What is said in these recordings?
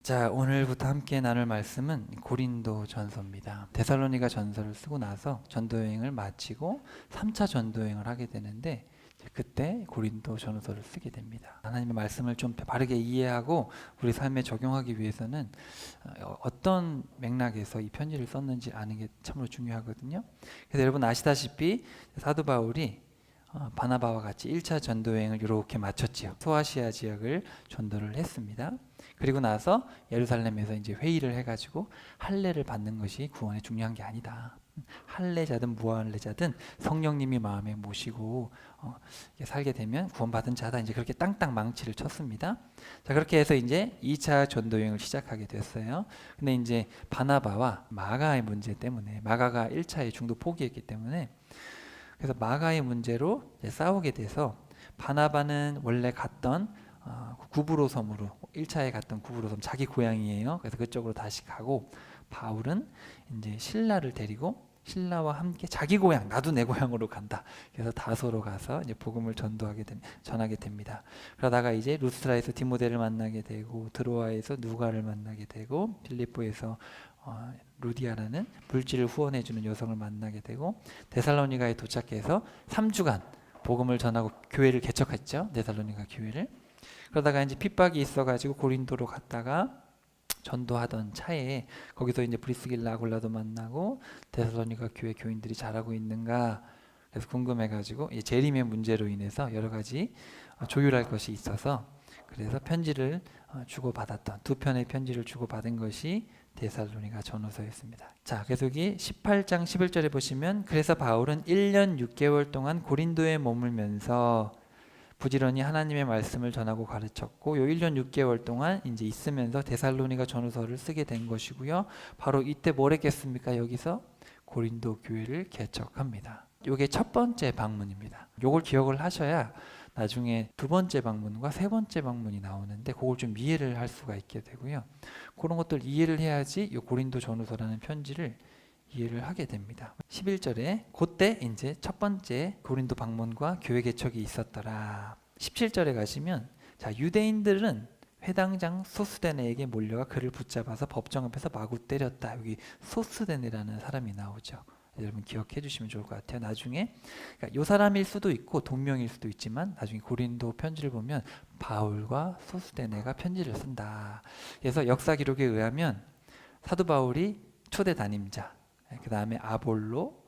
자, 오늘부터 함께 나눌 말씀은 고린도 전서입니다. 데살로니가 전서를 쓰고 나서 전도 여행을 마치고 3차 전도 여행을 하게 되는데 그때 고린도 전서를 쓰게 됩니다. 하나님의 말씀을 좀 바르게 이해하고 우리 삶에 적용하기 위해서는 어떤 맥락에서 이 편지를 썼는지 아는 게 참으로 중요하거든요. 그래서 여러분 아시다시피 사도 바울이 바나바와 같이 1차 전도 여행을 이렇게 마쳤지요. 소아시아 지역을 전도를 했습니다. 그리고 나서 예루살렘에서 이제 회의를 해가지고 할례를 받는 것이 구원에 중요한 게 아니다. 할례자든 무할례자든 성령님이 마음에 모시고 살게 되면 구원받은 자다. 이제 그렇게 땅땅 망치를 쳤습니다. 자, 그렇게 해서 이제 2차 전도 여행을 시작하게 됐어요. 근데 이제 바나바와 마가의 문제 때문에 마가가 1차에 중도 포기했기 때문에 그래서 마가의 문제로 싸우게 돼서 바나바는 원래 갔던 구브로 섬으로 1차에 갔던 구브로 섬 자기 고향이에요. 그래서 그쪽으로 다시 가고 바울은 이제 신라를 데리고 신라와 함께 자기 고향 나도 내 고향으로 간다. 그래서 다소로 가서 이제 복음을 전하게 됩니다. 그러다가 이제 루스트라에서 디모데를 만나게 되고 드로아에서 누가를 만나게 되고 필리포에서 루디아라는 물질을 후원해주는 여성을 만나게 되고 데살로니가에 도착해서 3주간 복음을 전하고 교회를 개척했죠. 데살로니가 교회를. 그러다가 이제 핍박이 있어가지고 고린도로 갔다가 전도하던 차에 거기서 이제 브리스길라 아굴라도 만나고 데살로니가 교회 교인들이 잘하고 있는가 그래서 궁금해가지고 재림의 문제로 인해서 여러 가지 조율할 것이 있어서 그래서 편지를 주고받았던 두 편의 편지를 주고받은 것이 데살로니가 전후서였습니다. 자, 그래서 여기 18장 11절에 보시면 그래서 바울은 1년 6개월 동안 고린도에 머물면서 부지런히 하나님의 말씀을 전하고 가르쳤고 요 1년 6개월 동안 이제 있으면서 데살로니가 전후서를 쓰게 된 것이고요. 바로 이때 뭘 했겠습니까? 여기서 고린도 교회를 개척합니다. 요게 첫 번째 방문입니다. 요걸 기억을 하셔야 나중에 두 번째 방문과 세 번째 방문이 나오는데 그걸 좀 이해를 할 수가 있게 되고요. 그런 것들 이해를 해야지 이 고린도 전후서라는 편지를 이해를 하게 됩니다. 11절에 그때 이제 첫 번째 고린도 방문과 교회 개척이 있었더라. 17절에 가시면 자, 유대인들은 회당장 소스데네에게 몰려가 그를 붙잡아서 법정 앞에서 마구 때렸다. 여기 소스데네라는 사람이 나오죠. 여러분 기억해 주시면 좋을 것 같아요. 나중에 그러니까 요 사람일 수도 있고 동명일 수도 있지만 나중에 고린도 편지를 보면 바울과 소스데네가 편지를 쓴다. 그래서 역사 기록에 의하면 사도 바울이 초대 담임자, 그 다음에 아볼로,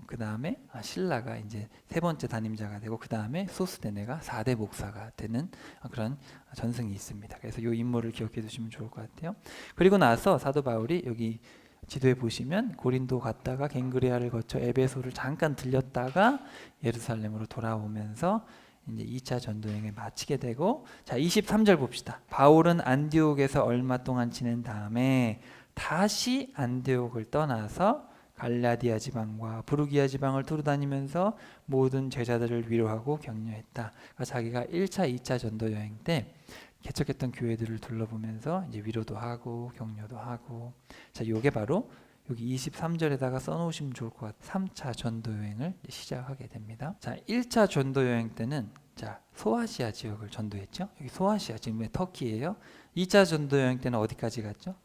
그 다음에 신라가 이제 세 번째 담임자가 되고 그 다음에 소스데네가 4대 목사가 되는 그런 전승이 있습니다. 그래서 이 인물을 기억해 두시면 좋을 것 같아요. 그리고 나서 사도 바울이 여기 지도에 보시면 고린도 갔다가 갱그레아를 거쳐 에베소를 잠깐 들렸다가 예루살렘으로 돌아오면서 이제 2차 전도 여행을 마치게 되고 자 23절 봅시다. 바울은 안디옥에서 얼마 동안 지낸 다음에 다시 안디옥을 떠나서 갈라디아 지방과 부르기아 지방을 두루다니면서 모든 제자들을 위로하고 격려했다. 그러니까 자기가 1차, 2차 전도 여행 때 개척했던 교회들을 둘러보면서 이제 위로도 하고 격려도 하고 자, 요게 바로 여기 23절에다가 써놓으시면 좋을 것 같아요. 3차 전도 여행을 시작하게 됩니다. 자, 1차 전도 여행 때는 자, 소아시아 지역을 전도했죠. 여기 소아시아 지금 터키예요. 2차 전도 여행 때는 어디까지 갔죠?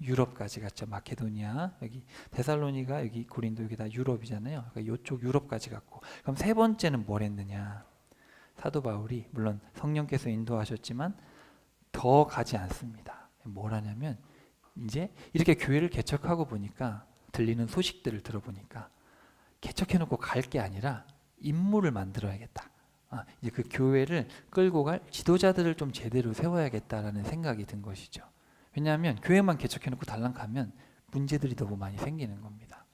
유럽까지 갔죠. 마케도니아, 여기 데살로니가, 여기 고린도, 여기 다 유럽이잖아요. 그러니까 이쪽 유럽까지 갔고 그럼 세 번째는 뭘 했느냐? 사도 바울이 물론 성령께서 인도하셨지만 더 가지 않습니다. 뭘 하냐면 이제 이렇게 교회를 개척하고 보니까 들리는 소식들을 들어보니까 개척해놓고 갈 게 아니라 인물을 만들어야겠다. 이제 그 교회를 끌고 갈 지도자들을 좀 제대로 세워야겠다라는 생각이 든 것이죠. 왜냐하면 교회만 개척해놓고 달랑 가면 문제들이 너무 많이 생기는 겁니다.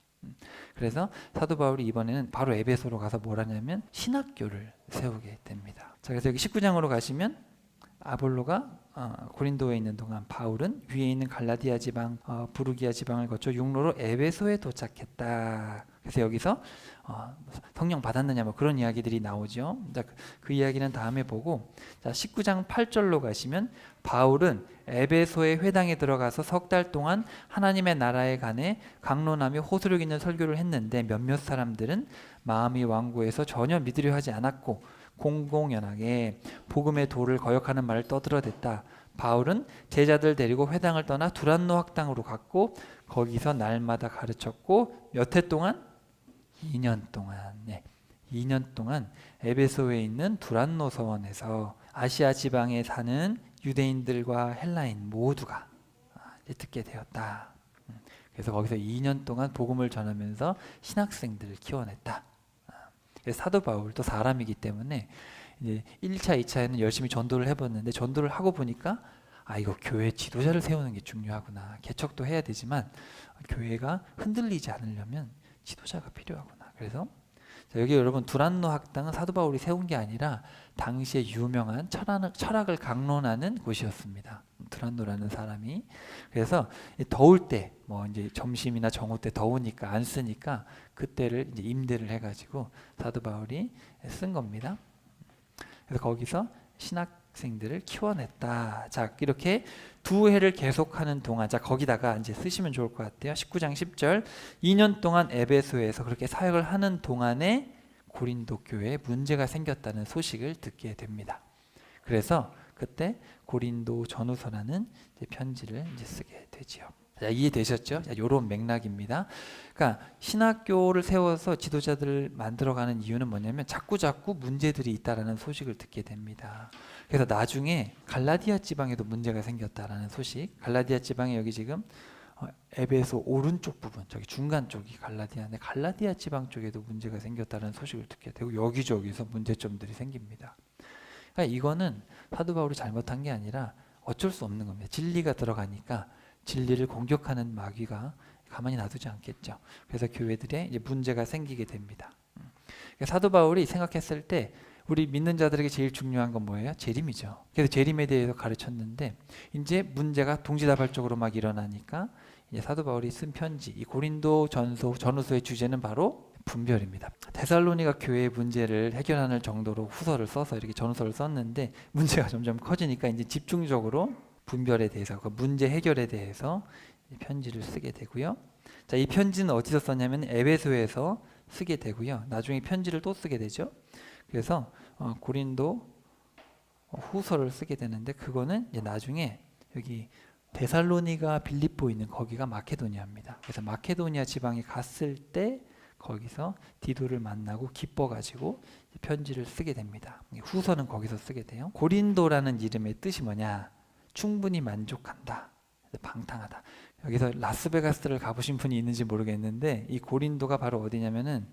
그래서 사도 바울이 이번에는 바로 에베소로 가서 뭘 하냐면 신학교를 세우게 됩니다. 자, 그래서 여기 19장으로 가시면 아볼로가 고린도에 있는 동안 바울은 위에 있는 갈라디아 지방, 부르기아 지방을 거쳐 육로로 에베소에 도착했다. 그래서 여기서 성령 받았느냐 뭐 그런 이야기들이 나오죠. 자, 그 이야기는 다음에 보고 자, 19장 8절로 가시면 바울은 에베소의 회당에 들어가서 석 달 동안 하나님의 나라에 관해 강론하며 호소력 있는 설교를 했는데 몇몇 사람들은 마음이 완고해서 전혀 믿으려 하지 않았고 공공연하게 복음의 도를 거역하는 말을 떠들어댔다. 바울은 제자들 데리고 회당을 떠나 두란노 학당으로 갔고 거기서 날마다 가르쳤고 몇 해 동안? 2년 동안. 2년 동안 에베소에 있는 두란노 서원에서 아시아 지방에 사는 유대인들과 헬라인 모두가 듣게 되었다. 그래서 거기서 2년 동안 복음을 전하면서 신학생들을 키워냈다. 그래서 사도 바울도 사람이기 때문에 이제 1차, 2차에는 열심히 전도를 해봤는데 전도를 하고 보니까 이거 교회 지도자를 세우는 게 중요하구나. 개척도 해야 되지만 교회가 흔들리지 않으려면 지도자가 필요하구나. 그래서 여기 여러분 두란노 학당은 사도 바울이 세운 게 아니라 당시에 유명한 철학을 강론하는 곳이었습니다. 두란노라는 사람이. 그래서 더울 때 뭐 이제 점심이나 정오 때 더우니까 안 쓰니까 그때를 이제 임대를 해가지고 사도 바울이 쓴 겁니다. 그래서 거기서 신학생들을 키워냈다. 자, 이렇게 2해를 계속하는 동안, 자 거기다가 이제 쓰시면 좋을 것 같아요. 19장 10절 2년 동안 에베소에서 그렇게 사역을 하는 동안에 고린도 교회에 문제가 생겼다는 소식을 듣게 됩니다. 그래서 그때 고린도 전후서라는 이제 편지를 이제 쓰게 되지요. 자, 이해되셨죠? 자, 요런 맥락입니다. 그러니까 신학교를 세워서 지도자들을 만들어가는 이유는 뭐냐면 자꾸 문제들이 있다라는 소식을 듣게 됩니다. 그래서 나중에 갈라디아 지방에도 문제가 생겼다라는 소식. 갈라디아 지방에 여기 지금 에베소 오른쪽 부분, 저기 중간 쪽이 갈라디아인데 갈라디아 지방 쪽에도 문제가 생겼다는 소식을 듣게 되고 여기저기서 문제점들이 생깁니다. 그러니까 이거는 사도 바울이 잘못한 게 아니라 어쩔 수 없는 겁니다. 진리가 들어가니까 진리를 공격하는 마귀가 가만히 놔두지 않겠죠. 그래서 교회들에 이제 문제가 생기게 됩니다. 그러니까 사도 바울이 생각했을 때 우리 믿는 자들에게 제일 중요한 건 뭐예요? 재림이죠. 그래서 재림에 대해서 가르쳤는데 이제 문제가 동시다발적으로 막 일어나니까 이제 사도 바울이 쓴 편지, 이 고린도 전후서의 주제는 바로 분별입니다. 데살로니가 교회의 문제를 해결하는 정도로 후서를 써서 이렇게 전후서를 썼는데 문제가 점점 커지니까 이제 집중적으로 분별에 대해서, 그 문제 해결에 대해서 편지를 쓰게 되고요. 자, 이 편지는 어디서 썼냐면 에베소에서 쓰게 되고요. 나중에 편지를 또 쓰게 되죠. 그래서 고린도 후서를 쓰게 되는데 그거는 이제 나중에 여기 데살로니가 빌립보 있는 거기가 마케도니아입니다. 그래서 마케도니아 지방에 갔을 때 거기서 디도를 만나고 기뻐가지고 편지를 쓰게 됩니다. 후서는 거기서 쓰게 돼요. 고린도라는 이름의 뜻이 뭐냐? 충분히 만족한다, 방탕하다. 여기서 라스베가스를 가보신 분이 있는지 모르겠는데 이 고린도가 바로 어디냐면은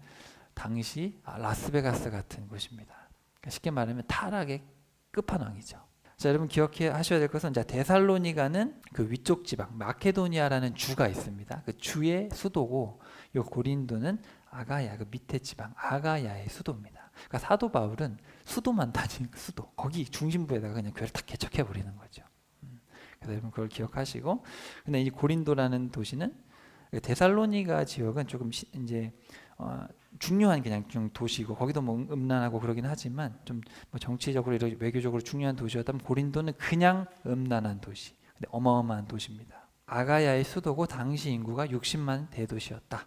당시 라스베가스 같은 곳입니다. 그러니까 쉽게 말하면 타락의 끝판왕이죠. 자, 여러분 기억해 하셔야 될 것은, 자, 데살로니가는 그 위쪽 지방 마케도니아라는 주가 있습니다. 그 주의 수도고, 요 고린도는 아가야, 그 밑에 지방 아가야의 수도입니다. 그러니까 사도 바울은 수도만 다니는 수도, 거기 중심부에다가 그냥 교회를 딱 개척해 버리는 거죠. 그래서 여러분 그걸 기억하시고, 근데 이 고린도라는 도시는, 데살로니가 지역은 조금 이제 중요한 그냥 좀 도시고 거기도 뭐 음란하고 그러긴 하지만 좀 뭐 정치적으로 이런 외교적으로 중요한 도시였다면 고린도는 그냥 음란한 도시, 근데 어마어마한 도시입니다. 아가야의 수도고 당시 인구가 60만 대도시였다.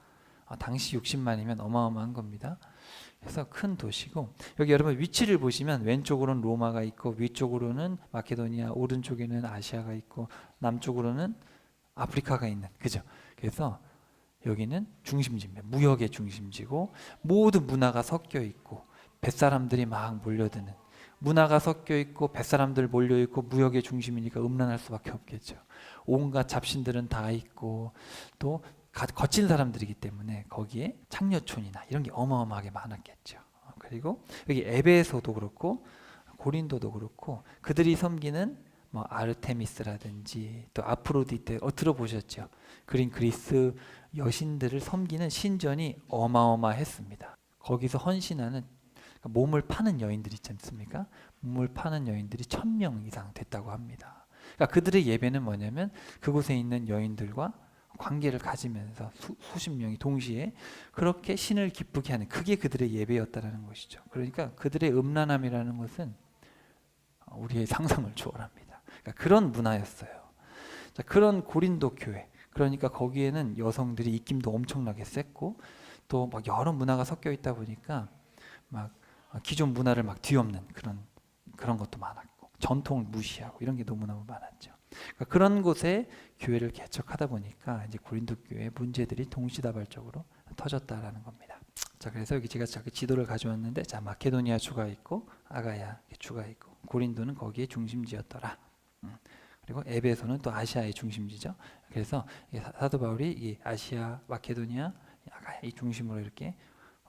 당시 60만이면 어마어마한 겁니다. 그래서 큰 도시고, 여기 여러분 위치를 보시면 왼쪽으로는 로마가 있고 위쪽으로는 마케도니아, 오른쪽에는 아시아가 있고 남쪽으로는 아프리카가 있는, 그죠? 그래서 여기는 중심지입니다. 무역의 중심지고 모든 문화가 섞여 있고 뱃사람들이 막 몰려드는, 문화가 섞여 있고 뱃사람들 몰려 있고 무역의 중심이니까 음란할 수밖에 없겠죠. 온갖 잡신들은 다 있고 또 거친 사람들이기 때문에 거기에 창녀촌이나 이런 게 어마어마하게 많았겠죠. 그리고 여기 에베소도 그렇고 고린도도 그렇고 그들이 섬기는 뭐 아르테미스라든지 또 아프로디테 들어보셨죠? 그리스 여신들을 섬기는 신전이 어마어마했습니다. 거기서 헌신하는, 몸을 파는 여인들이 있지 않습니까? 몸을 파는 여인들이 1000명 이상 됐다고 합니다. 그러니까 그들의 예배는 뭐냐면 그곳에 있는 여인들과 관계를 가지면서 수십 명이 동시에 그렇게 신을 기쁘게 하는, 그게 그들의 예배였다라는 것이죠. 그러니까 그들의 음란함이라는 것은 우리의 상상을 초월합니다. 그러니까 그런 문화였어요. 자, 그런 고린도 교회, 그러니까 거기에는 여성들이 입김도 엄청나게 셌고 또 막 여러 문화가 섞여 있다 보니까 막 기존 문화를 막 뒤엎는 그런 것도 많았고, 전통을 무시하고 이런 게 너무너무 많았죠. 그러니까 그런 곳에 교회를 개척하다 보니까 이제 고린도 교회의 문제들이 동시다발적으로 터졌다라는 겁니다. 자, 그래서 여기 제가 지도를 가져왔는데, 자, 마케도니아 주가 있고 아가야 주가 있고, 고린도는 거기에 중심지였더라. 그리고 에베소는 또 아시아의 중심지죠. 그래서 사도 바울이 이 아시아, 마케도니아, 아가야 이 중심으로 이렇게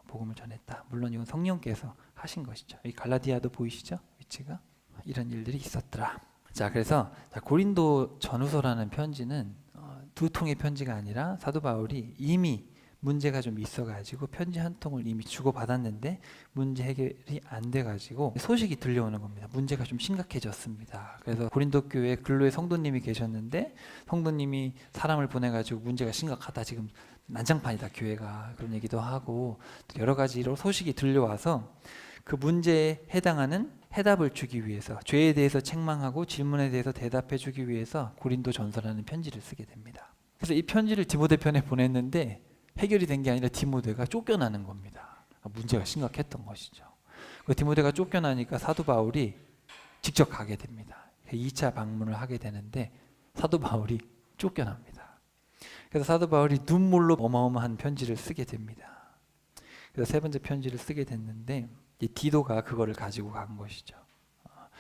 복음을 전했다. 물론 이건 성령께서 하신 것이죠. 이 갈라디아도 보이시죠? 위치가 이런 일들이 있었더라. 자, 그래서 고린도 전후서라는 편지는 두 통의 편지가 아니라 사도 바울이 이미 문제가 좀 있어가지고 편지 한 통을 이미 주고받았는데 문제 해결이 안 돼가지고 소식이 들려오는 겁니다. 문제가 좀 심각해졌습니다. 그래서 고린도 교회에 근로의 성도님이 계셨는데 성도님이 사람을 보내가지고 문제가 심각하다, 지금 난장판이다 교회가, 그런 얘기도 하고 여러 가지로 소식이 들려와서 그 문제에 해당하는 해답을 주기 위해서, 죄에 대해서 책망하고 질문에 대해서 대답해 주기 위해서 고린도 전서라는 편지를 쓰게 됩니다. 그래서 이 편지를 디모데편에 보냈는데 해결이 된 게 아니라 디모데가 쫓겨나는 겁니다. 문제가 심각했던 것이죠. 그 디모데가 쫓겨나니까 사도 바울이 직접 가게 됩니다. 2차 방문을 하게 되는데 사도 바울이 쫓겨납니다. 그래서 사도 바울이 눈물로 어마어마한 편지를 쓰게 됩니다. 그래서 세 번째 편지를 쓰게 됐는데 이 디도가 그거를 가지고 간 것이죠.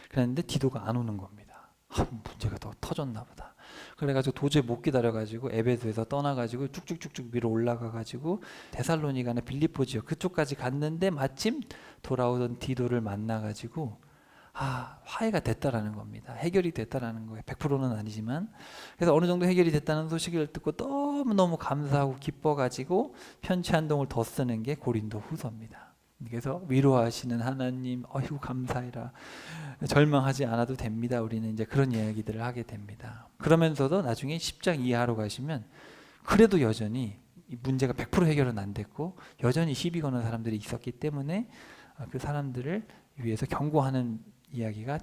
그랬는데 디도가 안 오는 겁니다. 문제가 더 터졌나 보다. 그래가지고 도저히 못 기다려가지고 에베소에서 떠나가지고 쭉쭉쭉쭉 위로 올라가가지고 데살로니가나 빌립보 지역 그쪽까지 갔는데 마침 돌아오던 디도를 만나가지고 화해가 됐다라는 겁니다. 해결이 됐다라는 거예요. 100%는 아니지만. 그래서 어느 정도 해결이 됐다는 소식을 듣고 너무너무 감사하고 기뻐가지고 편지 한 동을 더 쓰는 게 고린도 후서입니다. 그래서 위로하시는 하나님, 어휴 감사해라, 절망하지 않아도 됩니다. 우리는 이제 그런 이야기들을 하게 됩니다. 그러면서도 나중에 10장 이하로 가시면 그래도 여전히 문제가 100% 해결은 안 됐고 여전히 시비 거는 사람들이 있었기 때문에 그 사람들을 위해서 경고하는 이야기가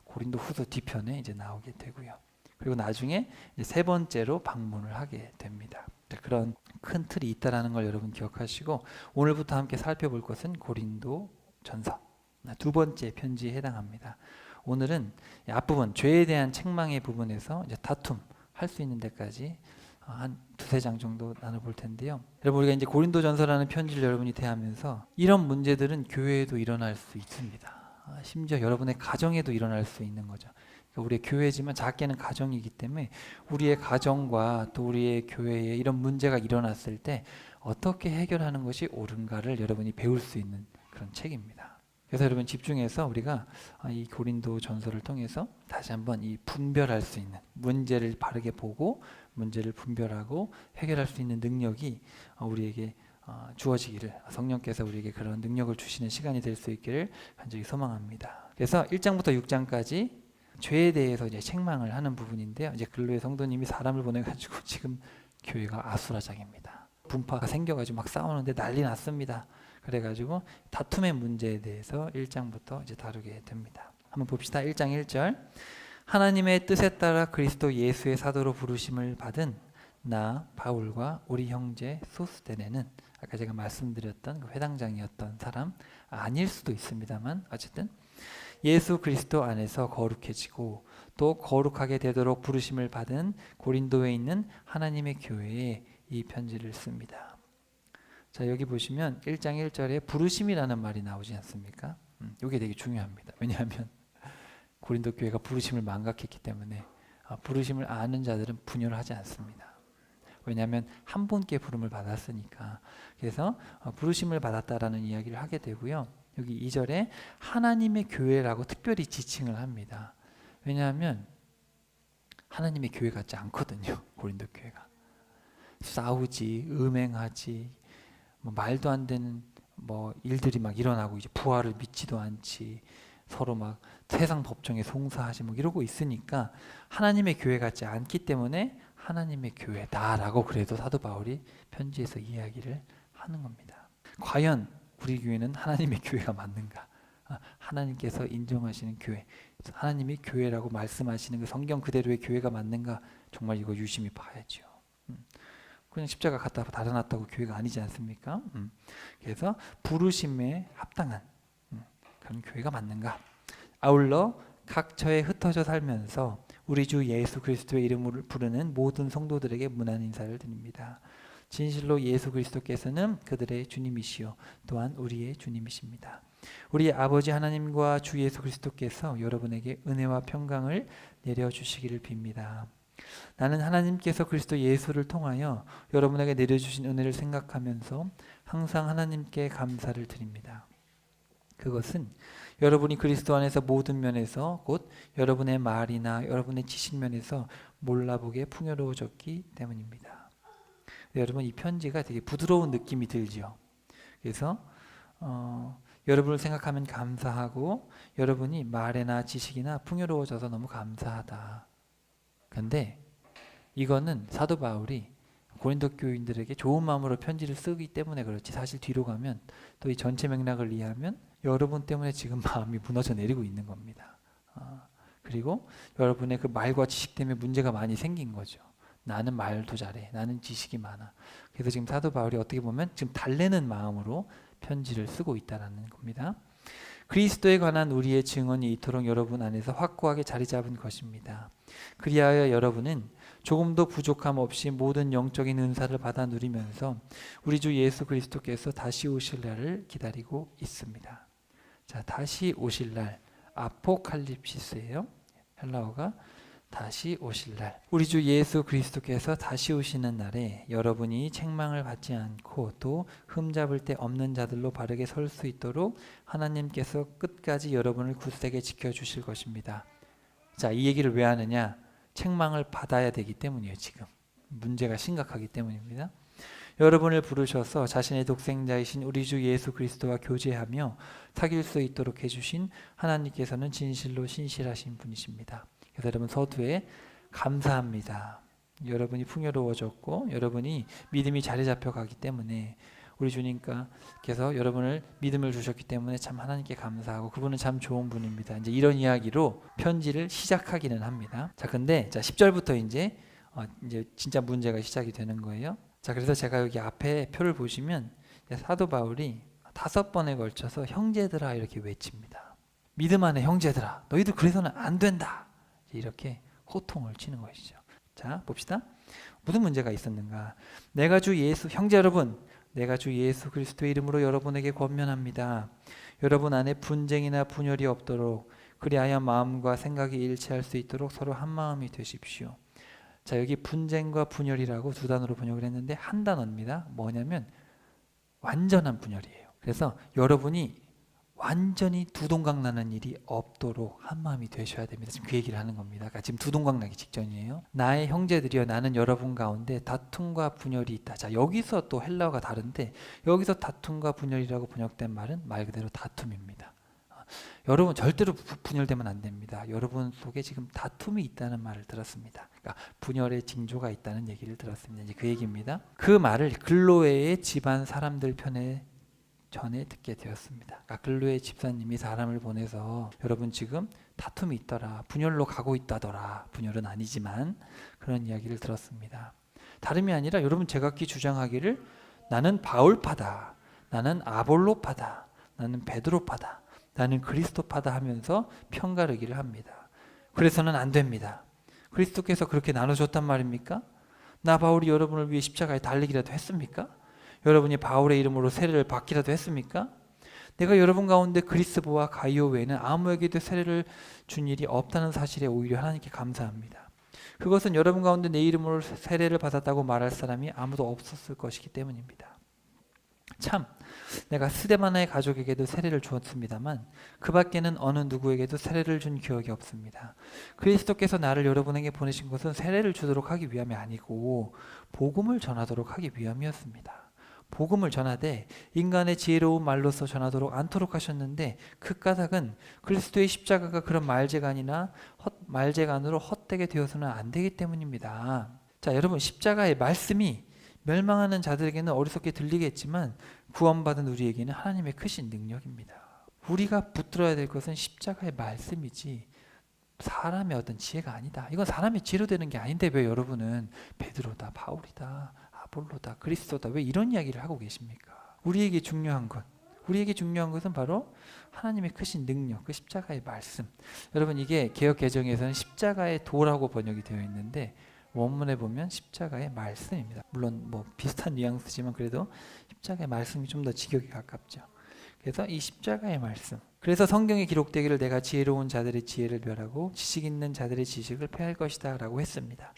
고린도 후서 뒤편에 이제 나오게 되고요. 그리고 나중에 이제 세 번째로 방문을 하게 됩니다. 그런 큰 틀이 있다라는 걸 여러분 기억하시고, 오늘부터 함께 살펴볼 것은 고린도 전서 두 번째 편지에 해당합니다. 오늘은 앞부분 죄에 대한 책망의 부분에서 이제 다툼 할 수 있는 데까지 한 두세 장 정도 나눠볼 텐데요. 여러분, 우리가 이제 고린도 전서라는 편지를 여러분이 대하면서 이런 문제들은 교회에도 일어날 수 있습니다. 심지어 여러분의 가정에도 일어날 수 있는 거죠. 우리의 교회지만 작게는 가정이기 때문에 우리의 가정과 또 우리의 교회에 이런 문제가 일어났을 때 어떻게 해결하는 것이 옳은가를 여러분이 배울 수 있는 그런 책입니다. 그래서 여러분 집중해서 우리가 이 고린도 전서를 통해서 다시 한번 이 분별할 수 있는, 문제를 바르게 보고 문제를 분별하고 해결할 수 있는 능력이 우리에게 주어지기를, 성령께서 우리에게 그런 능력을 주시는 시간이 될 수 있기를 간절히 소망합니다. 그래서 1장부터 6장까지 죄에 대해서 이제 책망을 하는 부분인데요. 이제 근로의 성도님이 사람을 보내가지고 지금 교회가 아수라장입니다. 분파가 생겨가지고 막 싸우는데 난리 났습니다. 그래가지고 다툼의 문제에 대해서 1장부터 이제 다루게 됩니다. 한번 봅시다. 1장 1절. 하나님의 뜻에 따라 그리스도 예수의 사도로 부르심을 받은 나 바울과 우리 형제 소스데네는, 아까 제가 말씀드렸던 그 회당장이었던 사람 아닐 수도 있습니다만 어쨌든 예수 그리스도 안에서 거룩해지고 또 거룩하게 되도록 부르심을 받은 고린도에 있는 하나님의 교회에 이 편지를 씁니다. 자, 여기 보시면 1장 1절에 부르심이라는 말이 나오지 않습니까? 이게 되게 중요합니다. 왜냐하면 고린도 교회가 부르심을 망각했기 때문에 부르심을 아는 자들은 분열을 하지 않습니다. 왜냐하면 한 분께 부름을 받았으니까. 그래서 부르심을 받았다라는 이야기를 하게 되고요. 여기 2절에 하나님의 교회라고 특별히 지칭을 합니다. 왜냐하면 하나님의 교회 같지 않거든요. 고린도 교회가 싸우지, 음행하지, 말도 안 되는 일들이 막 일어나고 이제 부활을 믿지도 않지, 서로 막 세상 법정에 송사하지 이러고 있으니까 하나님의 교회 같지 않기 때문에 하나님의 교회다라고 그래도 사도 바울이 편지에서 이야기를 하는 겁니다. 과연 우리 교회는 하나님의 교회가 맞는가? 하나님께서 인정하시는 교회, 하나님이 교회라고 말씀하시는 그 성경 그대로의 교회가 맞는가? 정말 이거 유심히 봐야죠. 그냥 십자가 갖다 달아놨다고 교회가 아니지 않습니까? 그래서 부르심에 합당한 그런 교회가 맞는가? 아울러 각처에 흩어져 살면서 우리 주 예수 그리스도의 이름을 부르는 모든 성도들에게 문안 인사를 드립니다. 진실로 예수 그리스도께서는 그들의 주님이시요 또한 우리의 주님이십니다. 우리 아버지 하나님과 주 예수 그리스도께서 여러분에게 은혜와 평강을 내려주시기를 빕니다. 나는 하나님께서 그리스도 예수를 통하여 여러분에게 내려주신 은혜를 생각하면서 항상 하나님께 감사를 드립니다. 그것은 여러분이 그리스도 안에서 모든 면에서 곧 여러분의 말이나 여러분의 지식면에서 몰라보게 풍요로워졌기 때문입니다. 여러분, 이 편지가 되게 부드러운 느낌이 들지요. 그래서 여러분을 생각하면 감사하고 여러분이 말이나 지식이나 풍요로워져서 너무 감사하다. 근데 이거는 사도 바울이 고린도 교인들에게 좋은 마음으로 편지를 쓰기 때문에 그렇지, 사실 뒤로 가면 또 이 전체 맥락을 이해하면 여러분 때문에 지금 마음이 무너져 내리고 있는 겁니다. 그리고 여러분의 그 말과 지식 때문에 문제가 많이 생긴 거죠. 나는 말도 잘해, 나는 지식이 많아. 그래서 지금 사도 바울이 어떻게 보면 지금 달래는 마음으로 편지를 쓰고 있다는 겁니다. 그리스도에 관한 우리의 증언이 이토록 여러분 안에서 확고하게 자리 잡은 것입니다. 그리하여 여러분은 조금도 부족함 없이 모든 영적인 은사를 받아 누리면서 우리 주 예수 그리스도께서 다시 오실 날을 기다리고 있습니다. 자, 다시 오실 날, 아포칼립시스예요. 헬라어가 다시 오실 날. 우리 주 예수 그리스도께서 다시 오시는 날에 여러분이 책망을 받지 않고 또 흠잡을 데 없는 자들로 바르게 설 수 있도록 하나님께서 끝까지 여러분을 굳세게 지켜주실 것입니다. 자, 이 얘기를 왜 하느냐? 책망을 받아야 되기 때문이에요. 지금 문제가 심각하기 때문입니다. 여러분을 부르셔서 자신의 독생자이신 우리 주 예수 그리스도와 교제하며 사귈 수 있도록 해주신 하나님께서는 진실로 신실하신 분이십니다. 그래서 여러분, 서두에 감사합니다. 여러분이 풍요로워졌고 여러분이 믿음이 자리 잡혀가기 때문에 우리 주님께서 여러분을 믿음을 주셨기 때문에 참 하나님께 감사하고 그분은 참 좋은 분입니다. 이제 이런 이야기로 편지를 시작하기는 합니다. 자, 근데 10절부터 이제 진짜 문제가 시작이 되는 거예요. 자, 그래서 제가 여기 앞에 표를 보시면 사도 바울이 5번에 걸쳐서 형제들아 이렇게 외칩니다. 믿음 안에 형제들아, 너희들 그래서는 안 된다. 이렇게 호통을 치는 것이죠. 자, 봅시다. 무슨 문제가 있었는가? 내가 주 예수, 형제 여러분, 내가 주 예수 그리스도의 이름으로 여러분에게 권면합니다. 여러분 안에 분쟁이나 분열이 없도록 그리하여 마음과 생각이 일치할 수 있도록 서로 한 마음이 되십시오. 자, 여기 분쟁과 분열이라고 두 단어로 번역을 했는데 한 단어입니다. 뭐냐면 완전한 분열이에요. 그래서 여러분이 완전히 두동강 나는 일이 없도록 한 마음이 되셔야 됩니다. 지금 그 얘기를 하는 겁니다. 그러니까 지금 두동강 나기 직전이에요. 나의 형제들이여, 나는 여러분 가운데 다툼과 분열이 있다. 자, 여기서 또 헬라어가 다른데 여기서 다툼과 분열이라고 번역된 말은 말 그대로 다툼입니다. 여러분 절대로 분열되면 안 됩니다. 여러분 속에 지금 다툼이 있다는 말을 들었습니다. 그러니까 분열의 징조가 있다는 얘기를 들었습니다. 이제 그 얘기입니다. 그 말을 글로에의 집안 사람들 편에 전에 듣게 되었습니다. 그러니까 글로의 집사님이 사람을 보내서 여러분 지금 다툼이 있더라, 분열로 가고 있다더라. 분열은 아니지만 그런 이야기를 들었습니다. 다름이 아니라 여러분 제각기 주장하기를 나는 바울파다, 나는 아볼로파다, 나는 베드로파다, 나는 그리스도파다 하면서 편가르기를 합니다. 그래서는 안 됩니다. 그리스도께서 그렇게 나눠줬단 말입니까? 나 바울이 여러분을 위해 십자가에 달리기라도 했습니까? 여러분이 바울의 이름으로 세례를 받기라도 했습니까? 내가 여러분 가운데 그리스보와 가이오 외에는 아무에게도 세례를 준 일이 없다는 사실에 오히려 하나님께 감사합니다. 그것은 여러분 가운데 내 이름으로 세례를 받았다고 말할 사람이 아무도 없었을 것이기 때문입니다. 참, 내가 스데바나의 가족에게도 세례를 주었습니다만 그 밖에는 어느 누구에게도 세례를 준 기억이 없습니다. 그리스도께서 나를 여러분에게 보내신 것은 세례를 주도록 하기 위함이 아니고 복음을 전하도록 하기 위함이었습니다. 복음을 전하되 인간의 지혜로운 말로서 전하도록 않도록 하셨는데 그 까닭은 그리스도의 십자가가 그런 말재간으로 헛되게 되어서는 안 되기 때문입니다. 자, 여러분, 십자가의 말씀이 멸망하는 자들에게는 어리석게 들리겠지만 구원받은 우리에게는 하나님의 크신 능력입니다. 우리가 붙들어야 될 것은 십자가의 말씀이지 사람의 어떤 지혜가 아니다. 이건 사람의 지혜로 되는 게 아닌데 왜 여러분은 베드로다, 바울이다, 아볼로다, 그리스도다 왜 이런 이야기를 하고 계십니까? 우리에게 중요한 것, 우리에게 중요한 것은 바로 하나님의 크신 능력, 그 십자가의 말씀. 여러분 이게 개역 개정에서는 십자가의 도라고 번역이 되어 있는데 원문에 보면 십자가의 말씀입니다. 물론 뭐 비슷한 뉘앙스지만 그래도 십자가의 말씀이 좀 더 직역에 가깝죠. 그래서 이 십자가의 말씀. 그래서 성경에 기록되기를 내가 지혜로운 자들의 지혜를 멸하고 지식 있는 자들의 지식을 폐할 것이다 라고 했습니다.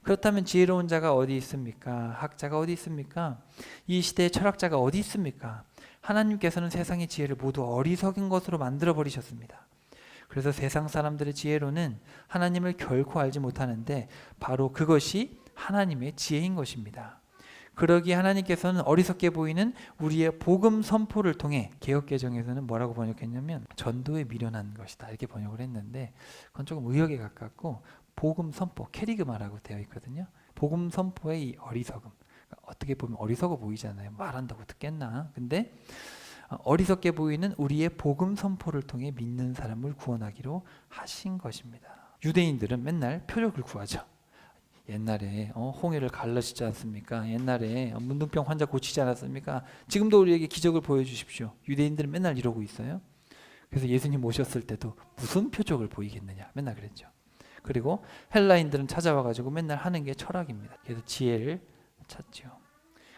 그렇다면 지혜로운 자가 어디 있습니까? 학자가 어디 있습니까? 이 시대의 철학자가 어디 있습니까? 하나님께서는 세상의 지혜를 모두 어리석은 것으로 만들어 버리셨습니다. 그래서 세상 사람들의 지혜로는 하나님을 결코 알지 못하는데 바로 그것이 하나님의 지혜인 것입니다. 그러기에 하나님께서는 어리석게 보이는 우리의 복음 선포를 통해 개역개정에서는 뭐라고 번역했냐면 전도에 미련한 것이다 이렇게 번역을 했는데 그건 조금 의역에 가깝고 복음 선포, 캐리그마라고 되어 있거든요. 복음 선포의 이 어리석음. 어떻게 보면 어리석어 보이잖아요. 말한다고 듣겠나? 근데 어리석게 보이는 우리의 복음 선포를 통해 믿는 사람을 구원하기로 하신 것입니다. 유대인들은 맨날 표적을 구하죠. 옛날에 홍해를 갈라지지 않습니까? 옛날에 문둥병 환자 고치지 않았습니까? 지금도 우리에게 기적을 보여주십시오. 유대인들은 맨날 이러고 있어요. 그래서 예수님 오셨을 때도 무슨 표적을 보이겠느냐 맨날 그랬죠. 그리고 헬라인들은 찾아와가지고 맨날 하는 게 철학입니다. 그래서 지혜를 찾죠.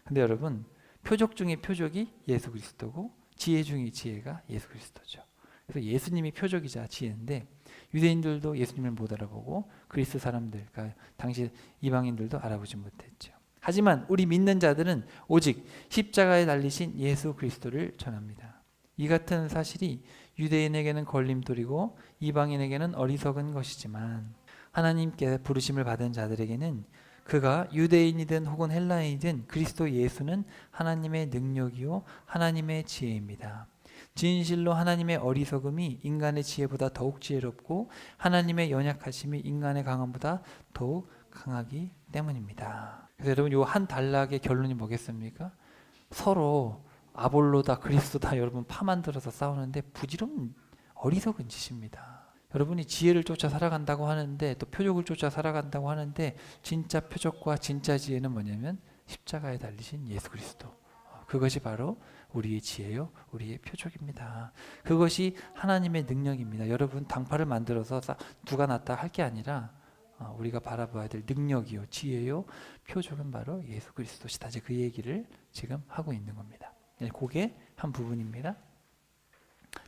근데 여러분 표적 중에 표적이 예수 그리스도고 지혜 중에 지혜가 예수 그리스도죠. 그래서 예수님이 표적이자 지혜인데 유대인들도 예수님을 못 알아보고 그리스 사람들, 그러니까 당시 이방인들도 알아보지 못했죠. 하지만 우리 믿는 자들은 오직 십자가에 달리신 예수 그리스도를 전합니다. 이 같은 사실이 유대인에게는 걸림돌이고 이방인에게는 어리석은 것이지만 하나님께 부르심을 받은 자들에게는 그가 유대인이든 혹은 헬라인이든 그리스도 예수는 하나님의 능력이요 하나님의 지혜입니다. 진실로 하나님의 어리석음이 인간의 지혜보다 더욱 지혜롭고 하나님의 연약하심이 인간의 강함보다 더욱 강하기 때문입니다. 그래서 여러분 이 한 단락의 결론이 뭐겠습니까? 서로 아볼로다 그리스도다 여러분 파 만들어서 싸우는데 부질없는 어리석은 짓입니다. 여러분이 지혜를 쫓아 살아간다고 하는데 또 표적을 쫓아 살아간다고 하는데 진짜 표적과 진짜 지혜는 뭐냐면 십자가에 달리신 예수 그리스도. 그것이 바로 우리의 지혜요 우리의 표적입니다. 그것이 하나님의 능력입니다. 여러분 당파를 만들어서 누가 낫다 할 게 아니라 우리가 바라봐야 될 능력이요 지혜요 표적은 바로 예수 그리스도시다. 이제 그 얘기를 지금 하고 있는 겁니다. 그게 한 부분입니다.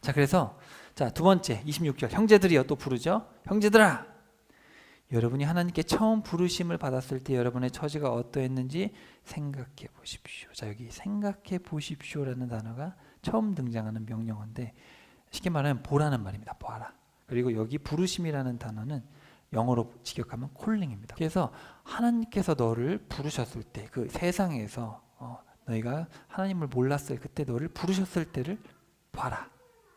자 그래서 두 번째 26절 형제들이여 또 부르죠. 형제들아 여러분이 하나님께 처음 부르심을 받았을 때 여러분의 처지가 어떠했는지 생각해 보십시오. 자 여기 생각해 보십시오라는 단어가 처음 등장하는 명령어인데 쉽게 말하면 보라는 말입니다. 보아라. 그리고 여기 부르심이라는 단어는 영어로 직역하면 콜링입니다. 그래서 하나님께서 너를 부르셨을 때 그 세상에서 너희가 하나님을 몰랐을 그때 너를 부르셨을 때를 봐라.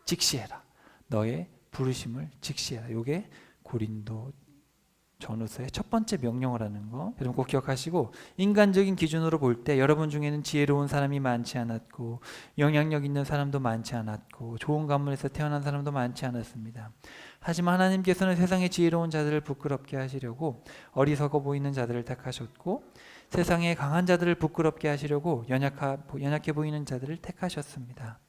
직시해라. 너의 부르심을 직시해라. 이게 고린도 전후서의 첫 번째 명령어라는 거 여러분 꼭 기억하시고 인간적인 기준으로 볼 때 여러분 중에는 지혜로운 사람이 많지 않았고 영향력 있는 사람도 많지 않았고 좋은 가문에서 태어난 사람도 많지 않았습니다. 하지만 하나님께서는 세상의 지혜로운 자들을 부끄럽게 하시려고 어리석어 보이는 자들을 택하셨고 세상의 강한 자들을 부끄럽게 하시려고 연약해 보이는 자들을 택하셨습니다.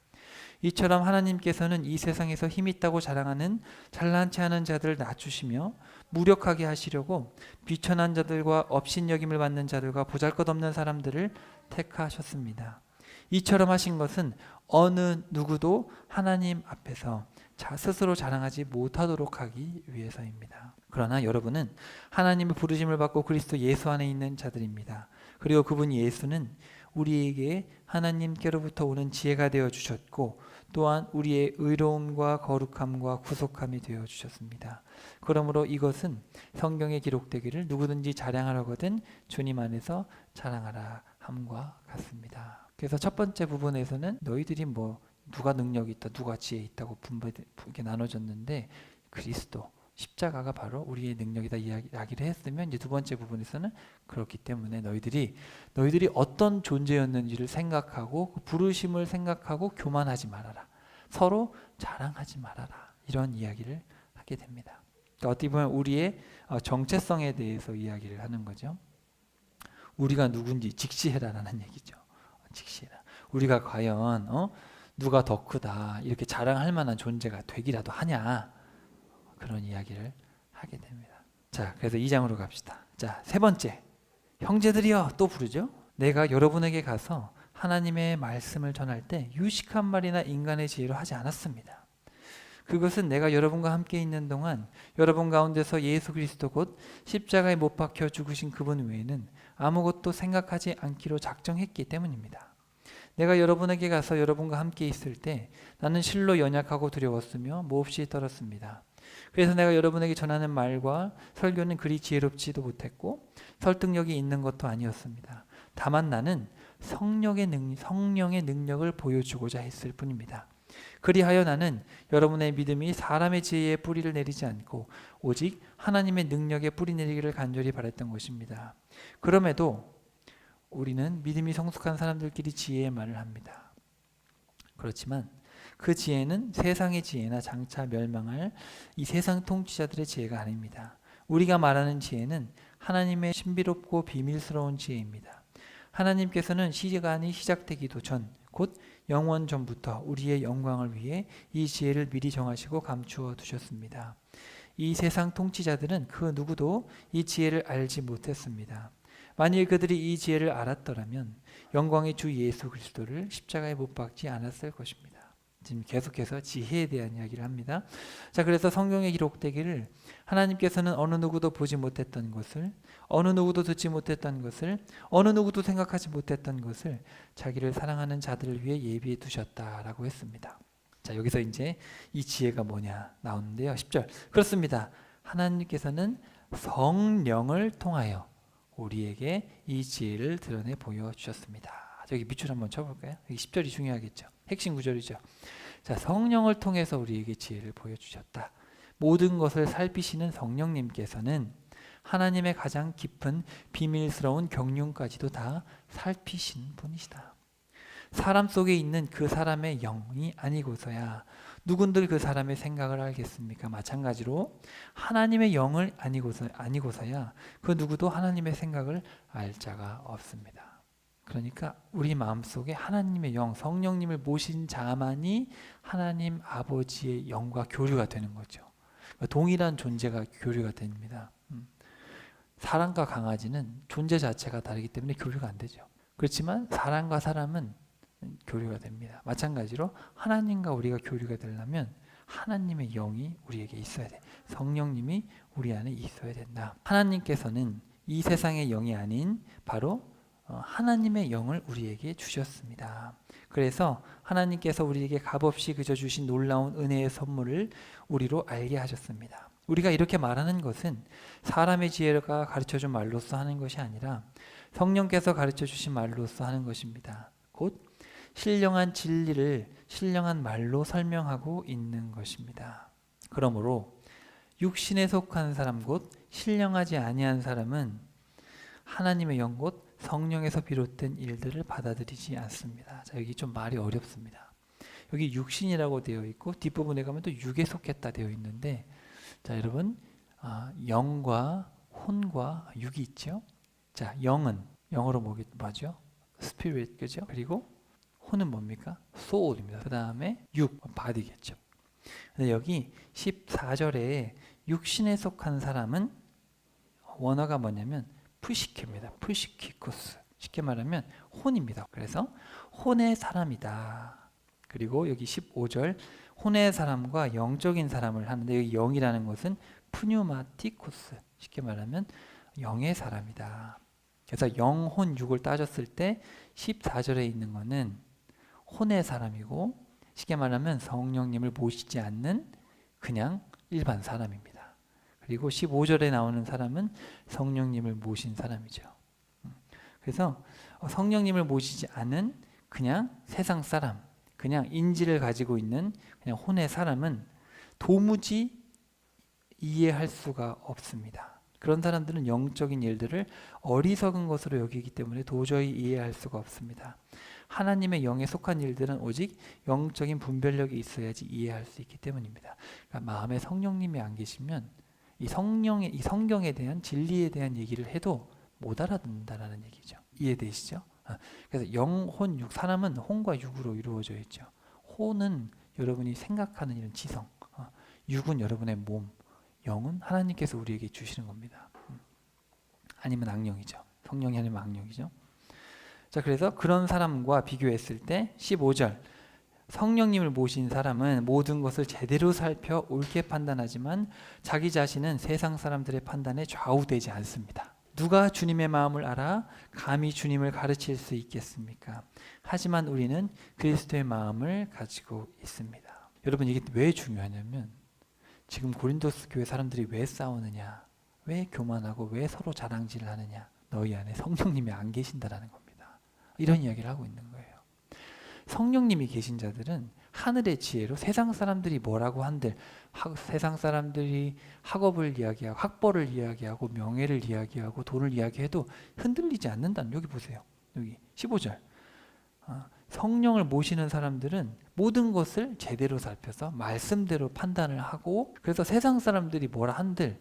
이처럼 하나님께서는 이 세상에서 힘 있다고 자랑하는 잘난치 않은 자들을 낮추시며 무력하게 하시려고 비천한 자들과 업신여김을 받는 자들과 보잘것없는 사람들을 택하셨습니다. 이처럼 하신 것은 어느 누구도 하나님 앞에서 스스로 자랑하지 못하도록 하기 위해서입니다. 그러나 여러분은 하나님의 부르심을 받고 그리스도 예수 안에 있는 자들입니다. 그리고 그분 예수는 우리에게 하나님께로부터 오는 지혜가 되어 주셨고 또한 우리의 의로움과 거룩함과 구속함이 되어 주셨습니다. 그러므로 이것은 성경에 기록되기를 누구든지 자랑하려거든 주님 안에서 자랑하라 함과 같습니다. 그래서 첫 번째 부분에서는 너희들이 누가 능력이 있다 누가 지혜 있다고 이렇게 나눠졌는데 그리스도 십자가가 바로 우리의 능력이다 이야기를 했으면 이제 두 번째 부분에서는 그렇기 때문에 너희들이 어떤 존재였는지를 생각하고 그 부르심을 생각하고 교만하지 말아라. 서로 자랑하지 말아라. 이런 이야기를 하게 됩니다. 그러니까 어떻게 보면 우리의 정체성에 대해서 이야기를 하는 거죠. 우리가 누군지 직시해라라는 얘기죠. 직시해라. 우리가 과연 누가 더 크다 이렇게 자랑할 만한 존재가 되기라도 하냐, 그런 이야기를 하게 됩니다. 자, 그래서 2장으로 갑시다. 자, 세 번째, 형제들이여 또 부르죠. 내가 여러분에게 가서 하나님의 말씀을 전할 때 유식한 말이나 인간의 지혜로 하지 않았습니다. 그것은 내가 여러분과 함께 있는 동안 여러분 가운데서 예수 그리스도 곧 십자가에 못 박혀 죽으신 그분 외에는 아무것도 생각하지 않기로 작정했기 때문입니다. 내가 여러분에게 가서 여러분과 함께 있을 때 나는 실로 연약하고 두려웠으며 몹시 떨었습니다. 그래서 내가 여러분에게 전하는 말과 설교는 그리 지혜롭지도 못했고 설득력이 있는 것도 아니었습니다. 다만 나는 성령의 능력을 보여주고자 했을 뿐입니다. 그리하여 나는 여러분의 믿음이 사람의 지혜에 뿌리를 내리지 않고 오직 하나님의 능력에 뿌리 내리기를 간절히 바랬던 것입니다. 그럼에도 우리는 믿음이 성숙한 사람들끼리 지혜의 말을 합니다. 그렇지만 그 지혜는 세상의 지혜나 장차 멸망할 이 세상 통치자들의 지혜가 아닙니다. 우리가 말하는 지혜는 하나님의 신비롭고 비밀스러운 지혜입니다. 하나님께서는 시간이 시작되기도 전, 곧 영원 전부터 우리의 영광을 위해 이 지혜를 미리 정하시고 감추어 두셨습니다. 이 세상 통치자들은 그 누구도 이 지혜를 알지 못했습니다. 만일 그들이 이 지혜를 알았더라면 영광의 주 예수 그리스도를 십자가에 못 박지 않았을 것입니다. 지금 계속해서 지혜에 대한 이야기를 합니다. 자, 그래서 성경에 기록되기를 하나님께서는 어느 누구도 보지 못했던 것을, 어느 누구도 듣지 못했던 것을, 어느 누구도 생각하지 못했던 것을 자기를 사랑하는 자들을 위해 예비해 두셨다라고 했습니다. 자, 여기서 이제 이 지혜가 뭐냐 나오는데요. 10절. 그렇습니다. 하나님께서는 성령을 통하여 우리에게 이 지혜를 드러내 보여주셨습니다. 여기 밑줄 한번 쳐볼까요? 여기 10절이 중요하겠죠. 핵심 구절이죠. 자, 성령을 통해서 우리에게 지혜를 보여주셨다. 모든 것을 살피시는 성령님께서는 하나님의 가장 깊은 비밀스러운 경륜까지도 다 살피신 분이시다. 사람 속에 있는 그 사람의 영이 아니고서야 누군들 그 사람의 생각을 알겠습니까? 마찬가지로 하나님의 영을 아니고서야 그 누구도 하나님의 생각을 알 자가 없습니다. 그러니까 우리 마음속에 하나님의 영, 성령님을 모신 자만이 하나님 아버지의 영과 교류가 되는 거죠. 동일한 존재가 교류가 됩니다. 사람과 강아지는 존재 자체가 다르기 때문에 교류가 안 되죠. 그렇지만 사람과 사람은 교류가 됩니다. 마찬가지로 하나님과 우리가 교류가 되려면 하나님의 영이 우리에게 있어야 돼. 성령님이 우리 안에 있어야 된다. 하나님께서는 이 세상의 영이 아닌 바로 하나님의 영을 우리에게 주셨습니다. 그래서 하나님께서 우리에게 값없이 그저 주신 놀라운 은혜의 선물을 우리로 알게 하셨습니다. 우리가 이렇게 말하는 것은 사람의 지혜가 가르쳐준 말로서 하는 것이 아니라 성령께서 가르쳐주신 말로서 하는 것입니다. 곧 신령한 진리를 신령한 말로 설명하고 있는 것입니다. 그러므로 육신에 속한 사람 곧 신령하지 아니한 사람은 하나님의 영 곧 성령에서 비롯된 일들을 받아들이지 않습니다. 자, 여기 좀 말이 어렵습니다. 여기 육신이라고 되어 있고 뒷부분에 가면 또 육에 속했다 되어 있는데, 자, 여러분, 영과 혼과 육이 있죠. 자, 영은 영어로 뭐죠? 스피릿, 그죠? 그리고 혼은 뭡니까? 소울입니다. 그 다음에 육, 바디겠죠. 근데 여기 14절에 육신에 속한 사람은 원어가 뭐냐면 푸시케입니다. 푸시키코스. 쉽게 말하면 혼입니다. 그래서 혼의 사람이다. 그리고 여기 15절 혼의 사람과 영적인 사람을 하는데 여기 영이라는 것은 푸뉴마티코스. 쉽게 말하면 영의 사람이다. 그래서 영혼 육을 따졌을 때 14절에 있는 것은 혼의 사람이고 쉽게 말하면 성령님을 모시지 않는 그냥 일반 사람입니다. 그리고 15절에 나오는 사람은 성령님을 모신 사람이죠. 그래서 성령님을 모시지 않은 그냥 세상 사람, 그냥 인지를 가지고 있는 그냥 혼의 사람은 도무지 이해할 수가 없습니다. 그런 사람들은 영적인 일들을 어리석은 것으로 여기기 때문에 도저히 이해할 수가 없습니다. 하나님의 영에 속한 일들은 오직 영적인 분별력이 있어야지 이해할 수 있기 때문입니다. 그러니까 마음에 성령님이 안 계시면 이 성경에 대한 진리에 대한 얘기를 해도 못 알아듣는다라는 얘기죠. 이해되시죠? 그래서 영, 혼, 육, 사람은 혼과 육으로 이루어져 있죠. 혼은 여러분이 생각하는 이런 지성, 육은 여러분의 몸, 영은 하나님께서 우리에게 주시는 겁니다. 아니면 악령이죠. 성령이 아니면 악령이죠. 자, 그래서 그런 사람과 비교했을 때 15절, 성령님을 모신 사람은 모든 것을 제대로 살펴 옳게 판단하지만 자기 자신은 세상 사람들의 판단에 좌우되지 않습니다. 누가 주님의 마음을 알아 감히 주님을 가르칠 수 있겠습니까? 하지만 우리는 그리스도의 마음을 가지고 있습니다. 여러분, 이게 왜 중요하냐면 지금 고린도스 교회 사람들이 왜 싸우느냐, 왜 교만하고 왜 서로 자랑질을 하느냐, 너희 안에 성령님이 안 계신다라는 겁니다. 이런 이야기를 하고 있는 거예요. 성령님이 계신 자들은 하늘의 지혜로 세상 사람들이 뭐라고 한들, 세상 사람들이 학업을 이야기하고 학벌을 이야기하고 명예를 이야기하고 돈을 이야기해도 흔들리지 않는다는, 여기 보세요. 여기 15절. 성령을 모시는 사람들은 모든 것을 제대로 살펴서 말씀대로 판단을 하고, 그래서 세상 사람들이 뭐라 한들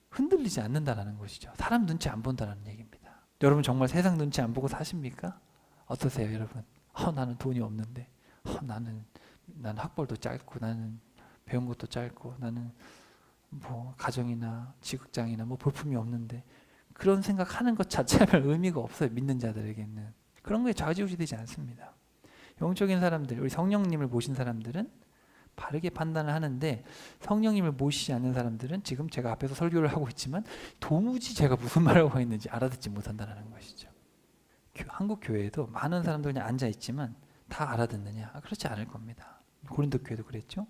흔들리지 않는다는 것이죠. 사람 눈치 안 본다는 얘기입니다. 여러분 정말 세상 눈치 안 보고 사십니까? 어떠세요, 여러분? 나는 돈이 없는데, 나는 학벌도 짧고, 나는 배운 것도 짧고, 나는 뭐 가정이나 직장이나 뭐 볼품이 없는데, 그런 생각하는 것 자체가 의미가 없어요. 믿는 자들에게는. 그런 거에 좌지우지되지 않습니다. 영적인 사람들, 우리 성령님을 모신 사람들은 바르게 판단을 하는데, 성령님을 모시지 않는 사람들은 지금 제가 앞에서 설교를 하고 있지만 도무지 제가 무슨 말을 하고 있는지 알아듣지 못한다는 것이죠. 한국 교회에도 많은 사람들 그냥 앉아 있지만 다 알아듣느냐? 그렇지 않을 겁니다. 고린도 교회도 그랬죠.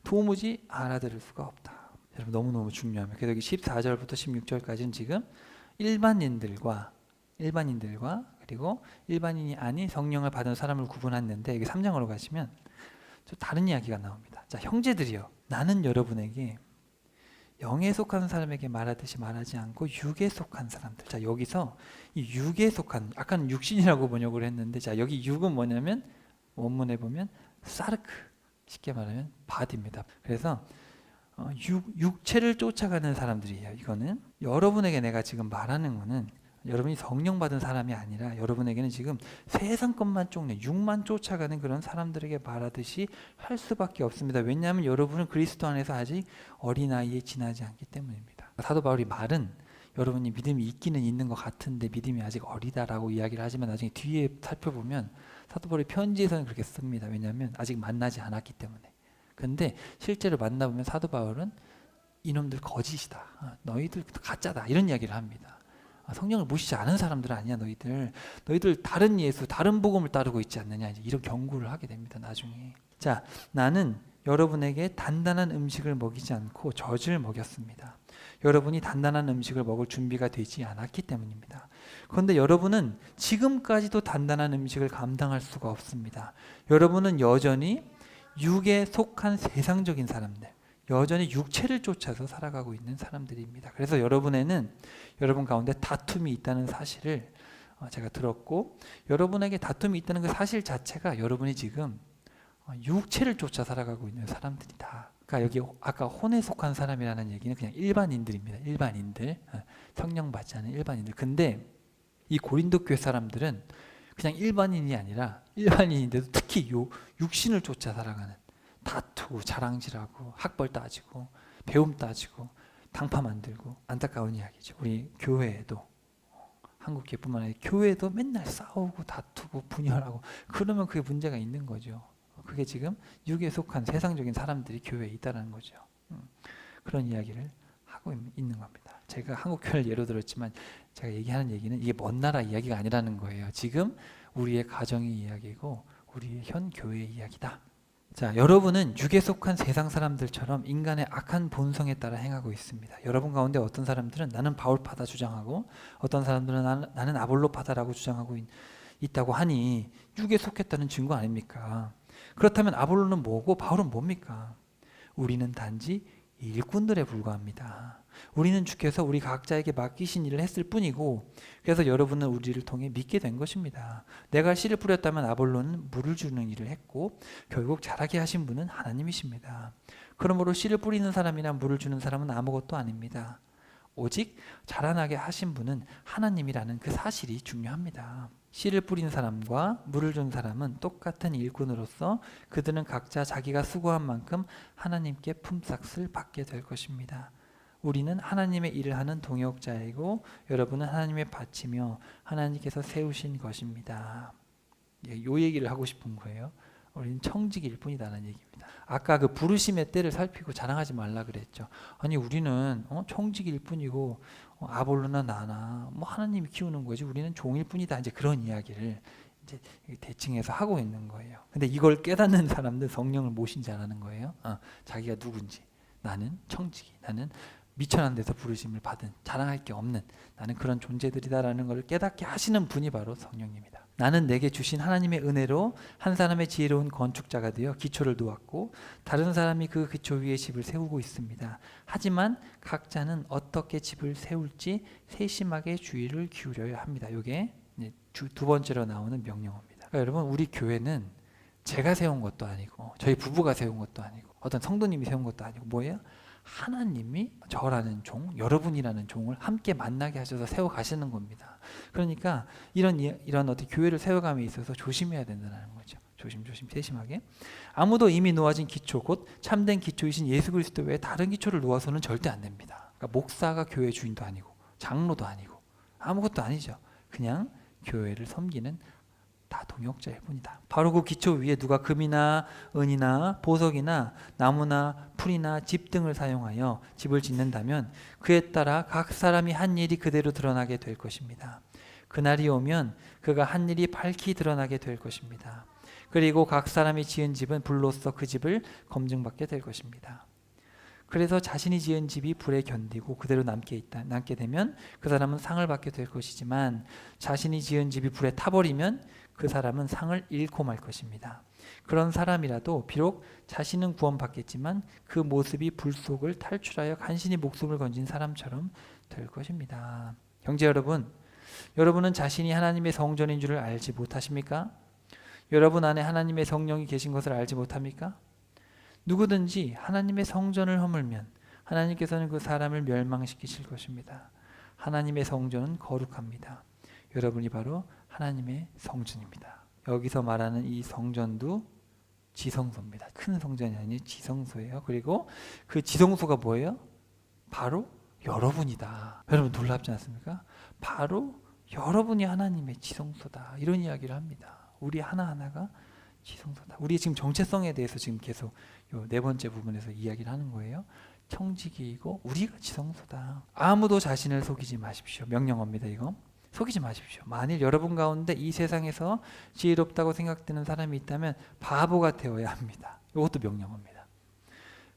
도무지 알아들을 수가 없다. 여러분, 너무너무 중요합니다. 그래서 여기 14절부터 16절까지는 지금 일반인들과 그리고 일반인이 아닌 성령을 받은 사람을 구분했는데, 여기 3장으로 가시면 좀 다른 이야기가 나옵니다. 자, 형제들이여, 나는 여러분에게 영에 속한 사람에게 말하듯이 말하지 않고 육에 속한 사람들. 자, 여기서 이 육에 속한, 아까는 육신이라고 번역을 했는데, 자, 여기 육은 뭐냐면 원문에 보면 사르크, 쉽게 말하면 바디입니다. 그래서 육체를 쫓아가는 사람들이에요. 이거는 여러분에게 내가 지금 말하는 거는 여러분이 성령 받은 사람이 아니라 여러분에게는 지금 세상 것만 쫓는, 육만 쫓아가는 그런 사람들에게 말하듯이 할 수밖에 없습니다. 왜냐하면 여러분은 그리스도 안에서 아직 어린아이에 지나지 않기 때문입니다. 사도 바울이 말은 여러분이 믿음이 있기는 있는 것 같은데 믿음이 아직 어리다라고 이야기를 하지만, 나중에 뒤에 살펴보면 사도 바울이 편지에서는 그렇게 씁니다. 왜냐하면 아직 만나지 않았기 때문에. 근데 실제로 만나보면 사도 바울은 이놈들 거짓이다, 너희들 가짜다, 이런 이야기를 합니다. 성령을 모시지 않은 사람들 아니야, 너희들 다른 예수, 다른 복음을 따르고 있지 않느냐, 이런 경고를 하게 됩니다, 나중에. 자, 나는 여러분에게 단단한 음식을 먹이지 않고 젖을 먹였습니다. 여러분이 단단한 음식을 먹을 준비가 되지 않았기 때문입니다. 그런데 여러분은 지금까지도 단단한 음식을 감당할 수가 없습니다. 여러분은 여전히 육에 속한 세상적인 사람들, 여전히 육체를 쫓아서 살아가고 있는 사람들입니다. 그래서 여러분 가운데 다툼이 있다는 사실을 제가 들었고, 여러분에게 다툼이 있다는 그 사실 자체가 여러분이 지금 육체를 쫓아 살아가고 있는 사람들이다. 그러니까 여기 아까 혼에 속한 사람이라는 얘기는 그냥 일반인들입니다. 일반인들, 성령 받지 않은 일반인들. 근데 이 고린도 교회 사람들은 그냥 일반인이 아니라 일반인인데도 특히 육신을 쫓아 살아가는, 다투고 자랑질하고 학벌 따지고 배움 따지고 당파 만들고, 안타까운 이야기죠. 우리 교회에도, 한국 교회뿐만 아니라 교회도 맨날 싸우고 다투고 분열하고, 그러면 그게 문제가 있는 거죠. 그게 지금 육에 속한 세상적인 사람들이 교회에 있다는 거죠. 그런 이야기를 하고 있는 겁니다. 제가 한국 교회를 예로 들었지만 제가 얘기하는 얘기는 이게 먼 나라 이야기가 아니라는 거예요. 지금 우리의 가정의 이야기고 우리의 현 교회의 이야기다. 자, 여러분은 육에 속한 세상 사람들처럼 인간의 악한 본성에 따라 행하고 있습니다. 여러분 가운데 어떤 사람들은 나는 바울파다 주장하고, 어떤 사람들은 나는 아볼로파다라고 주장하고 있다고 하니 육에 속했다는 증거 아닙니까? 그렇다면 아볼로는 뭐고 바울은 뭡니까? 우리는 단지 일꾼들에 불과합니다. 우리는 주께서 우리 각자에게 맡기신 일을 했을 뿐이고, 그래서 여러분은 우리를 통해 믿게 된 것입니다. 내가 씨를 뿌렸다면 아볼로는 물을 주는 일을 했고, 결국 자라게 하신 분은 하나님이십니다. 그러므로 씨를 뿌리는 사람이나 물을 주는 사람은 아무것도 아닙니다. 오직 자라나게 하신 분은 하나님이라는 그 사실이 중요합니다. 씨를 뿌린 사람과 물을 준 사람은 똑같은 일꾼으로서 그들은 각자 자기가 수고한 만큼 하나님께 품삯을 받게 될 것입니다. 우리는 하나님의 일을 하는 동역자이고 여러분은 하나님의 밭이며 하나님께서 세우신 것입니다. 이 얘기를 하고 싶은 거예요. 우리는 청지기일 뿐이다는 얘기입니다. 아까 그 부르심의 때를 살피고 자랑하지 말라 그랬죠. 아니 우리는 청지기일 뿐이고 아볼로나 나나 뭐 하나님이 키우는 거지 우리는 종일 뿐이다. 이제 그런 이야기를 이제 대칭해서 하고 있는 거예요. 근데 이걸 깨닫는 사람들 성령을 모신 자라는 거예요. 자기가 누군지. 나는 청지기. 나는 미천한 데서 부르심을 받은 자랑할 게 없는 나는 그런 존재들이다라는 걸 깨닫게 하시는 분이 바로 성령님이다. 나는 내게 주신 하나님의 은혜로 한 사람의 지혜로운 건축자가 되어 기초를 놓았고 다른 사람이 그 기초 위에 집을 세우고 있습니다. 하지만 각자는 어떻게 집을 세울지 세심하게 주의를 기울여야 합니다. 이게 두 번째로 나오는 명령어입니다. 그러니까 여러분 우리 교회는 제가 세운 것도 아니고 저희 부부가 세운 것도 아니고 어떤 성도님이 세운 것도 아니고 뭐예요? 하나님이 저라는 종, 여러분이라는 종을 함께 만나게 하셔서 세워가시는 겁니다. 그러니까 이런 어떤 교회를 세워감에 있어서 조심해야 된다는 거죠. 조심조심 세심하게. 아무도 이미 놓아진 기초, 곧 참된 기초이신 예수 그리스도 외에 다른 기초를 놓아서는 절대 안 됩니다. 그러니까 목사가 교회 주인도 아니고 장로도 아니고 아무것도 아니죠. 그냥 교회를 섬기는 다 동역자일 뿐이다. 바로 그 기초 위에 누가 금이나 은이나 보석이나 나무나 풀이나 집 등을 사용하여 집을 짓는다면 그에 따라 각 사람이 한 일이 그대로 드러나게 될 것입니다. 그날이 오면 그가 한 일이 밝히 드러나게 될 것입니다. 그리고 각 사람이 지은 집은 불로써 그 집을 검증받게 될 것입니다. 그래서 자신이 지은 집이 불에 견디고 그대로 남게 되면 그 사람은 상을 받게 될 것이지만 자신이 지은 집이 불에 타버리면 그 사람은 상을 잃고 말 것입니다. 그런 사람이라도 비록 자신은 구원받겠지만 그 모습이 불 속을 탈출하여 간신히 목숨을 건진 사람처럼 될 것입니다. 형제 여러분, 여러분은 자신이 하나님의 성전인 줄을 알지 못하십니까? 여러분 안에 하나님의 성령이 계신 것을 알지 못합니까? 누구든지 하나님의 성전을 허물면 하나님께서는 그 사람을 멸망시키실 것입니다. 하나님의 성전은 거룩합니다. 여러분이 바로 하나님의 성전입니다. 여기서 말하는 이 성전도 지성소입니다. 큰 성전이 아니고 지성소예요. 그리고 그 지성소가 뭐예요? 바로 여러분이다. 여러분 놀랍지 않습니까? 바로 여러분이 하나님의 지성소다. 이런 이야기를 합니다. 우리 하나하나가 지성소다. 우리의 지금 정체성에 대해서 지금 계속 요 네 번째 부분에서 이야기를 하는 거예요. 청지기이고 우리가 지성소다. 아무도 자신을 속이지 마십시오. 명령어입니다. 이거. 속이지 마십시오. 만일 여러분 가운데 이 세상에서 지혜롭다고 생각되는 사람이 있다면 바보가 되어야 합니다. 이것도 명령어입니다.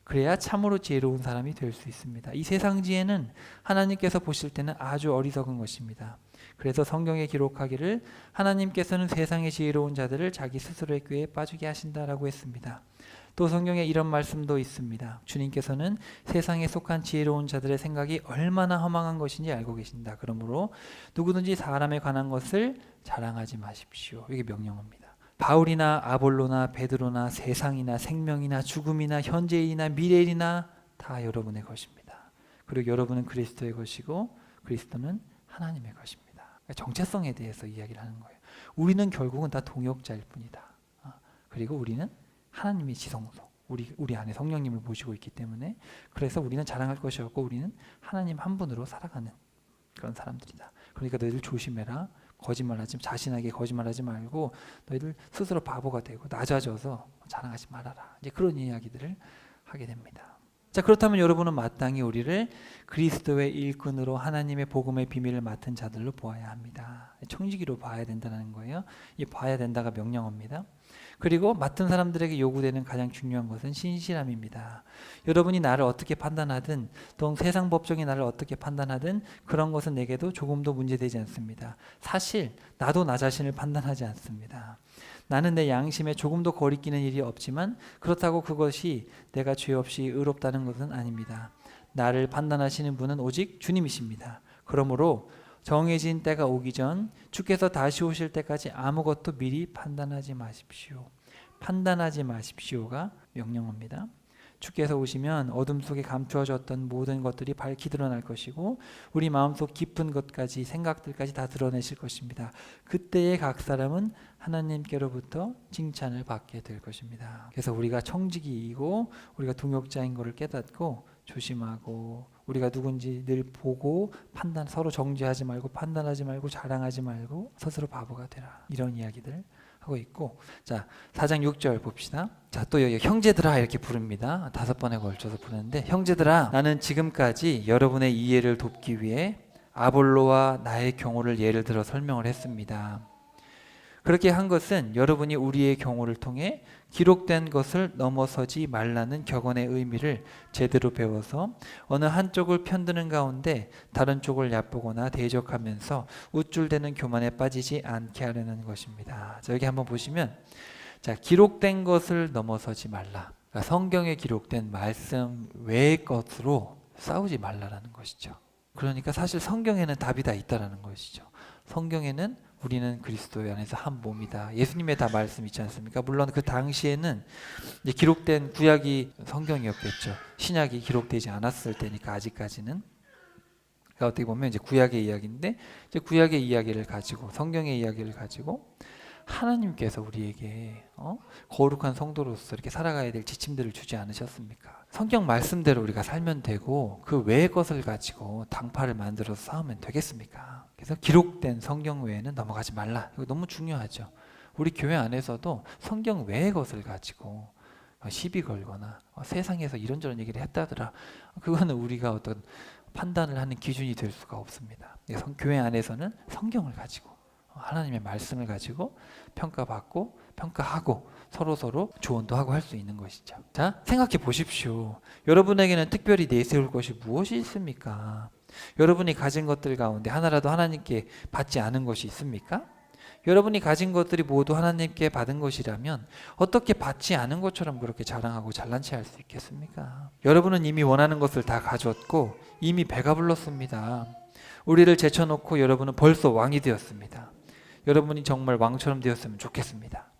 그래야 참으로 지혜로운 사람이 될 수 있습니다. 이 세상 지혜는 하나님께서 보실 때는 아주 어리석은 것입니다. 그래서 성경에 기록하기를 하나님께서는 세상의 지혜로운 자들을 자기 스스로의 꾀에 빠지게 하신다라고 했습니다. 또 성경에 이런 말씀도 있습니다. 주님께서는 세상에 속한 지혜로운 자들의 생각이 얼마나 허망한 것인지 알고 계신다. 그러므로 누구든지 사람에 관한 것을 자랑하지 마십시오. 이게 명령어입니다. 바울이나 아볼로나 베드로나 세상이나 생명이나 죽음이나 현재이나 미래이나 다 여러분의 것입니다. 그리고 여러분은 그리스도의 것이고 그리스도는 하나님의 것입니다. 그러니까 정체성에 대해서 이야기를 하는 거예요. 우리는 결국은 다 동역자일 뿐이다. 그리고 우리는 하나님의 지성소, 우리 안에 성령님을 모시고 있기 때문에 그래서 우리는 자랑할 것이 없고 우리는 하나님 한 분으로 살아가는 그런 사람들이다. 그러니까 너희들 조심해라. 거짓말하지 자신에게 거짓말하지 말고 너희들 스스로 바보가 되고 낮아져서 자랑하지 말아라. 이제 그런 이야기들을 하게 됩니다. 자, 그렇다면 여러분은 마땅히 우리를 그리스도의 일꾼으로 하나님의 복음의 비밀을 맡은 자들로 보아야 합니다. 청지기로 봐야 된다는 거예요. 이 봐야 된다가 명령어입니다. 그리고 맡은 사람들에게 요구되는 가장 중요한 것은 신실함입니다. 여러분이 나를 어떻게 판단하든 또 세상 법정이 나를 어떻게 판단하든 그런 것은 내게도 조금도 문제되지 않습니다. 사실 나도 나 자신을 판단하지 않습니다. 나는 내 양심에 조금도 거리끼는 일이 없지만 그렇다고 그것이 내가 죄 없이 의롭다는 것은 아닙니다. 나를 판단하시는 분은 오직 주님이십니다. 그러므로 정해진 때가 오기 전 주께서 다시 오실 때까지 아무것도 미리 판단하지 마십시오. 판단하지 마십시오가 명령어입니다. 주께서 오시면 어둠 속에 감추어졌던 모든 것들이 밝히 드러날 것이고 우리 마음속 깊은 것까지 생각들까지 다 드러내실 것입니다. 그때에 각 사람은 하나님께로부터 칭찬을 받게 될 것입니다. 그래서 우리가 청지기이고 우리가 동역자인 것을 깨닫고 조심하고 우리가 누군지 늘 보고 서로 정죄하지 말고 판단하지 말고 자랑하지 말고 스스로 바보가 되라. 이런 이야기들 하고 있고, 자 4장 6절 봅시다. 자, 또 여기 형제들아 이렇게 부릅니다. 5번에 걸쳐서 부르는데, 형제들아 나는 지금까지 여러분의 이해를 돕기 위해 아볼로와 나의 경우를 예를 들어 설명을 했습니다. 그렇게 한 것은 여러분이 우리의 경우를 통해 기록된 것을 넘어서지 말라는 격언의 의미를 제대로 배워서 어느 한쪽을 편드는 가운데 다른 쪽을 얕보거나 대적하면서 우쭐대는 교만에 빠지지 않게 하려는 것입니다. 자, 여기 한번 보시면, 자, 기록된 것을 넘어서지 말라. 그러니까 성경에 기록된 말씀 외의 것으로 싸우지 말라라는 것이죠. 그러니까 사실 성경에는 답이 다 있다라는 것이죠. 성경에는 우리는 그리스도 안에서 한 몸이다. 예수님의 다 말씀 있지 않습니까? 물론 그 당시에는 이제 기록된 구약이 성경이었겠죠. 신약이 기록되지 않았을 때니까 아직까지는. 그러니까 어떻게 보면 이제 구약의 이야기인데, 이제 구약의 이야기를 가지고 성경의 이야기를 가지고 하나님께서 우리에게 거룩한 성도로서 이렇게 살아가야 될 지침들을 주지 않으셨습니까? 성경 말씀대로 우리가 살면 되고 그 외의 것을 가지고 당파를 만들어서 싸우면 되겠습니까? 그래서 기록된 성경 외에는 넘어가지 말라. 이거 너무 중요하죠. 우리 교회 안에서도 성경 외의 것을 가지고 시비 걸거나 세상에서 이런저런 얘기를 했다더라, 그거는 우리가 어떤 판단을 하는 기준이 될 수가 없습니다. 교회 안에서는 성경을 가지고 하나님의 말씀을 가지고 평가받고 평가하고 서로 조언도 하고 할 수 있는 것이죠. 자, 생각해 보십시오. 여러분에게는 특별히 내세울 것이 무엇이 있습니까? 여러분이 가진 것들 가운데 하나라도 하나님께 받지 않은 것이 있습니까? 여러분이 가진 것들이 모두 하나님께 받은 것이라면 어떻게 받지 않은 것처럼 그렇게 자랑하고 잘난 체 할 수 있겠습니까? 여러분은 이미 원하는 것을 다 가졌고 이미 배가 불렀습니다. 우리를 제쳐놓고 여러분은 벌써 왕이 되었습니다. 여러분이 정말 왕처럼 되었으면 좋겠습니다.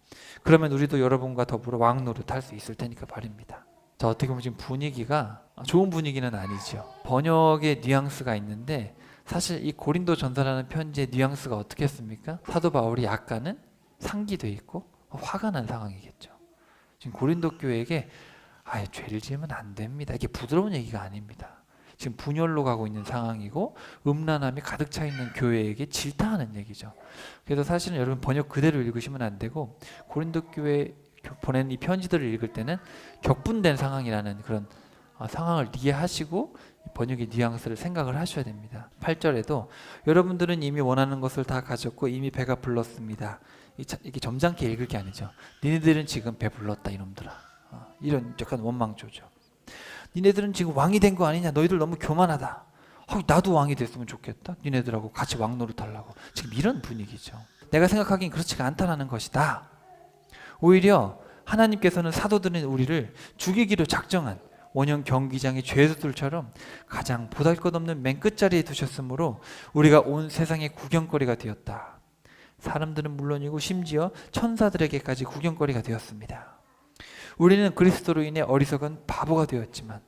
그러면 우리도 여러분과 더불어 왕 노릇할 수 있을 테니까 말입니다. 자, 어떻게 보면 지금 분위기가 좋은 분위기는 아니죠. 번역의 뉘앙스가 있는데 사실 이 고린도 전서라는 편지의 뉘앙스가 어떻겠습니까? 사도 바울이 약간은 상기돼 있고 화가 난 상황이겠죠. 지금 고린도 교회에게 죄를 지으면 안 됩니다, 이게 부드러운 얘기가 아닙니다. 지금 분열로 가고 있는 상황이고 음란함이 가득 차 있는 교회에게 질타하는 얘기죠. 그래서 사실은 여러분 번역 그대로 읽으시면 안 되고 고린도 교회 보낸 이 편지들을 읽을 때는 격분된 상황이라는 그런 상황을 이해하시고 번역의 뉘앙스를 생각을 하셔야 됩니다. 8절에도 여러분들은 이미 원하는 것을 다 가졌고 이미 배가 불렀습니다. 이게 점잖게 읽을 게 아니죠. 니네들은 지금 배 불렀다 이놈들아. 이런 약간 원망조죠. 니네들은 지금 왕이 된 거 아니냐, 너희들 너무 교만하다, 나도 왕이 됐으면 좋겠다, 니네들하고 같이 왕 노릇하려고, 지금 이런 분위기죠. 내가 생각하기엔 그렇지가 않다라는 것이다. 오히려 하나님께서는 사도들인 우리를 죽이기로 작정한 원형 경기장의 죄수들처럼 가장 보잘것없는 맨 끝자리에 두셨으므로 우리가 온 세상의 구경거리가 되었다. 사람들은 물론이고 심지어 천사들에게까지 구경거리가 되었습니다. 우리는 그리스도로 인해 어리석은 바보가 되었지만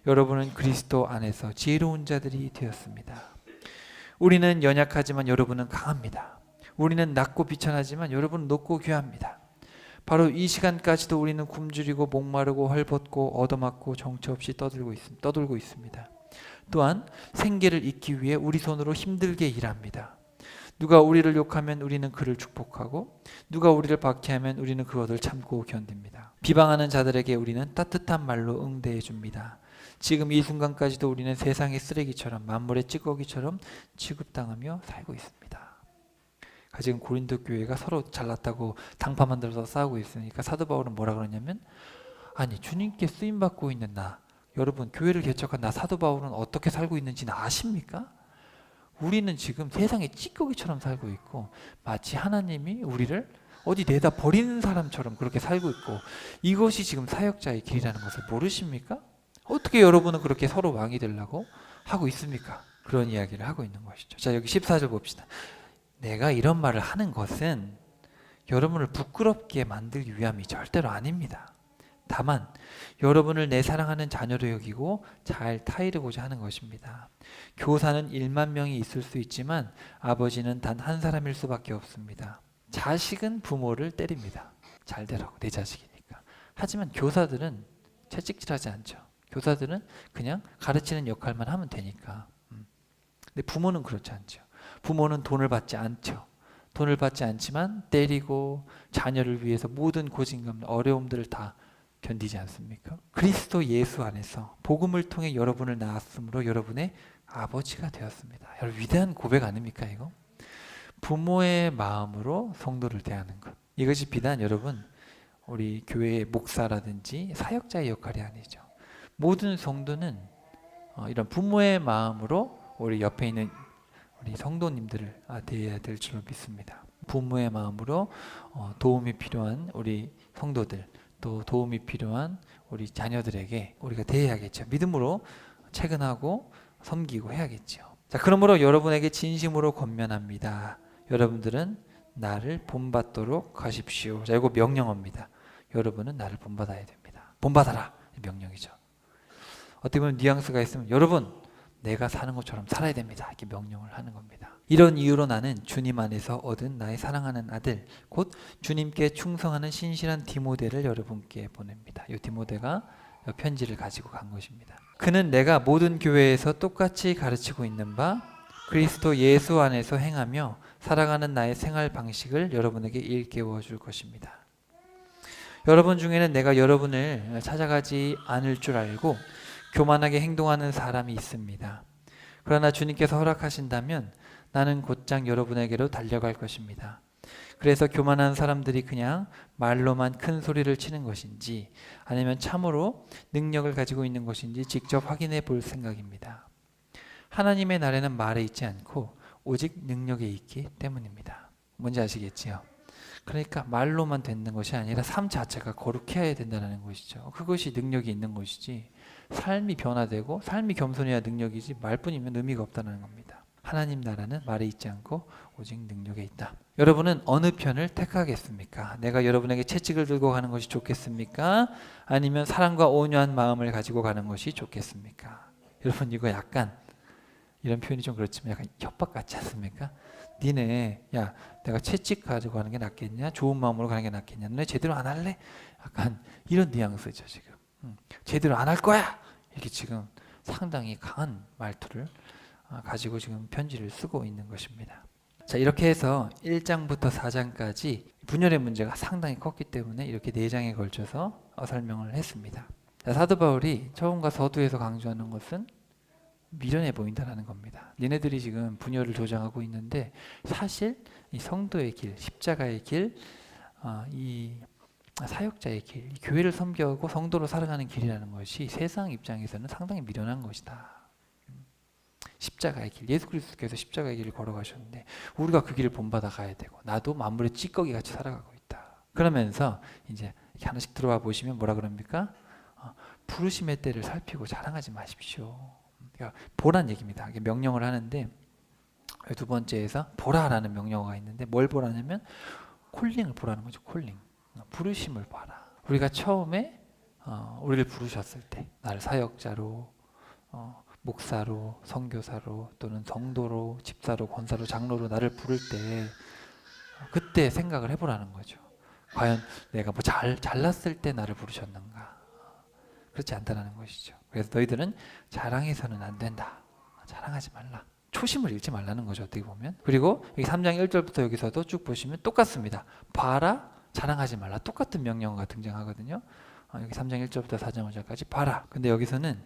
여러분은 그리스도 안에서 지혜로운 자들이 되었습니다. 우리는 연약하지만 여러분은 강합니다. 우리는 낮고 비천하지만 여러분은 높고 귀합니다. 바로 이 시간까지도 우리는 굶주리고 목마르고 헐벗고 얻어맞고 정처 없이 떠들고 있습니다. 또한 생계를 잇기 위해 우리 손으로 힘들게 일합니다. 누가 우리를 욕하면 우리는 그를 축복하고 누가 우리를 박해하면 우리는 그것을 참고 견딥니다. 비방하는 자들에게 우리는 따뜻한 말로 응대해 줍니다. 지금 이 순간까지도 우리는 세상의 쓰레기처럼 만물의 찌꺼기처럼 취급당하며 살고 있습니다. 지금 고린도 교회가 서로 잘났다고 당파 만들어서 싸우고 있으니까 사도 바울은 뭐라 그러냐면, 아니 주님께 쓰임받고 있는 나, 여러분 교회를 개척한 나 사도 바울은 어떻게 살고 있는지는 아십니까? 우리는 지금 세상의 찌꺼기처럼 살고 있고 마치 하나님이 우리를 어디 내다 버리는 사람처럼 그렇게 살고 있고, 이것이 지금 사역자의 길이라는 것을 모르십니까? 어떻게 여러분은 그렇게 서로 왕이 되려고 하고 있습니까? 그런 이야기를 하고 있는 것이죠. 자, 여기 14절 봅시다. 내가 이런 말을 하는 것은 여러분을 부끄럽게 만들기 위함이 절대로 아닙니다. 다만 여러분을 내 사랑하는 자녀로 여기고 잘 타이르고자 하는 것입니다. 교사는 1만 명이 있을 수 있지만 아버지는 단 한 사람일 수밖에 없습니다. 자식은 부모를 때립니다. 잘 되라고, 내 자식이니까. 하지만 교사들은 채찍질하지 않죠. 교사들은 그냥 가르치는 역할만 하면 되니까. 근데 부모는 그렇지 않죠. 부모는 돈을 받지 않죠. 돈을 받지 않지만 때리고 자녀를 위해서 모든 고진감, 어려움들을 다 견디지 않습니까? 그리스도 예수 안에서 복음을 통해 여러분을 낳았으므로 여러분의 아버지가 되었습니다. 여러분, 위대한 고백 아닙니까 이거? 부모의 마음으로 성도를 대하는 것. 이것이 비단 여러분 우리 교회의 목사라든지 사역자의 역할이 아니죠. 모든 성도는 이런 부모의 마음으로 우리 옆에 있는 우리 성도님들을 대해야 될 줄로 믿습니다. 부모의 마음으로 도움이 필요한 우리 성도들, 또 도움이 필요한 우리 자녀들에게 우리가 대해야겠죠. 믿음으로 채근하고 섬기고 해야겠죠. 자, 그러므로 여러분에게 진심으로 권면합니다. 여러분들은 나를 본받도록 하십시오. 자, 이거 명령어입니다. 여러분은 나를 본받아야 됩니다. 본받아라, 명령이죠. 어떻게 보면 뉘앙스가 있으면 여러분 내가 사는 것처럼 살아야 됩니다. 이렇게 명령을 하는 겁니다. 이런 이유로 나는 주님 안에서 얻은 나의 사랑하는 아들, 곧 주님께 충성하는 신실한 디모데를 여러분께 보냅니다. 이 디모데가 편지를 가지고 간 것입니다. 그는 내가 모든 교회에서 똑같이 가르치고 있는 바 그리스도 예수 안에서 행하며 살아가는 나의 생활 방식을 여러분에게 일깨워 줄 것입니다. 여러분 중에는 내가 여러분을 찾아가지 않을 줄 알고 교만하게 행동하는 사람이 있습니다. 그러나 주님께서 허락하신다면 나는 곧장 여러분에게로 달려갈 것입니다. 그래서 교만한 사람들이 그냥 말로만 큰 소리를 치는 것인지 아니면 참으로 능력을 가지고 있는 것인지 직접 확인해 볼 생각입니다. 하나님의 나라는 말에 있지 않고 오직 능력에 있기 때문입니다. 뭔지 아시겠지요? 그러니까 말로만 되는 것이 아니라 삶 자체가 거룩해야 된다는 것이죠. 그것이 능력이 있는 것이지 삶이 변화되고 삶이 겸손해야 능력이지 말뿐이면 의미가 없다는 겁니다. 하나님 나라는 말에 있지 않고 오직 능력에 있다. 여러분은 어느 편을 택하겠습니까? 내가 여러분에게 채찍을 들고 가는 것이 좋겠습니까? 아니면 사랑과 온유한 마음을 가지고 가는 것이 좋겠습니까? 여러분 이거 약간 이런 표현이 좀 그렇지만 약간 협박 같지 않습니까? 니네 야 내가 채찍 가지고 가는 게 낫겠냐? 좋은 마음으로 가는 게 낫겠냐? 너네 제대로 안 할래? 약간 이런 뉘앙스죠 지금. 제대로 안 할 거야! 이렇게 지금 상당히 강한 말투를 가지고 지금 편지를 쓰고 있는 것입니다. 자, 이렇게 해서 1장부터 4장까지 분열의 문제가 상당히 컸기 때문에 이렇게 4장에 걸쳐서 설명을 했습니다. 자, 사도 바울이 처음과 서두에서 강조하는 것은 미련해 보인다는 겁니다. 니네들이 지금 분열을 조장하고 있는데 사실 이 성도의 길, 십자가의 길, 이 사역자의 길, 교회를 섬겨하고 성도로 살아가는 길이라는 것이 세상 입장에서는 상당히 미련한 것이다. 십자가의 길, 예수 그리스도께서 십자가의 길을 걸어가셨는데 우리가 그 길을 본받아 가야 되고 나도 만물의 찌꺼기 같이 살아가고 있다. 그러면서 이제 이렇게 하나씩 들어와 보시면 뭐라 그럽니까? 부르심의 때를 살피고 자랑하지 마십시오. 그러니까 보란 얘기입니다. 이게 명령을 하는데 두 번째에서 보라라는 명령어가 있는데 뭘 보라냐면 콜링을 보라는 거죠. 콜링. 부르심을 봐라. 우리가 처음에 우리를 부르셨을 때 나를 사역자로 목사로 선교사로 또는 성도로 집사로 권사로 장로로 나를 부를 때 그때 생각을 해보라는 거죠. 과연 내가 뭐 잘났을 때 나를 부르셨는가? 그렇지 않다는 것이죠. 그래서 너희들은 자랑해서는 안 된다. 자랑하지 말라. 초심을 잃지 말라는 거죠. 어떻게 보면. 그리고 여기 3장 1절부터 여기서도 쭉 보시면 똑같습니다. 봐라, 자랑하지 말라. 똑같은 명령어가 등장하거든요. 여기 3장 1절부터 4장 5절까지 봐라. 근데 여기서는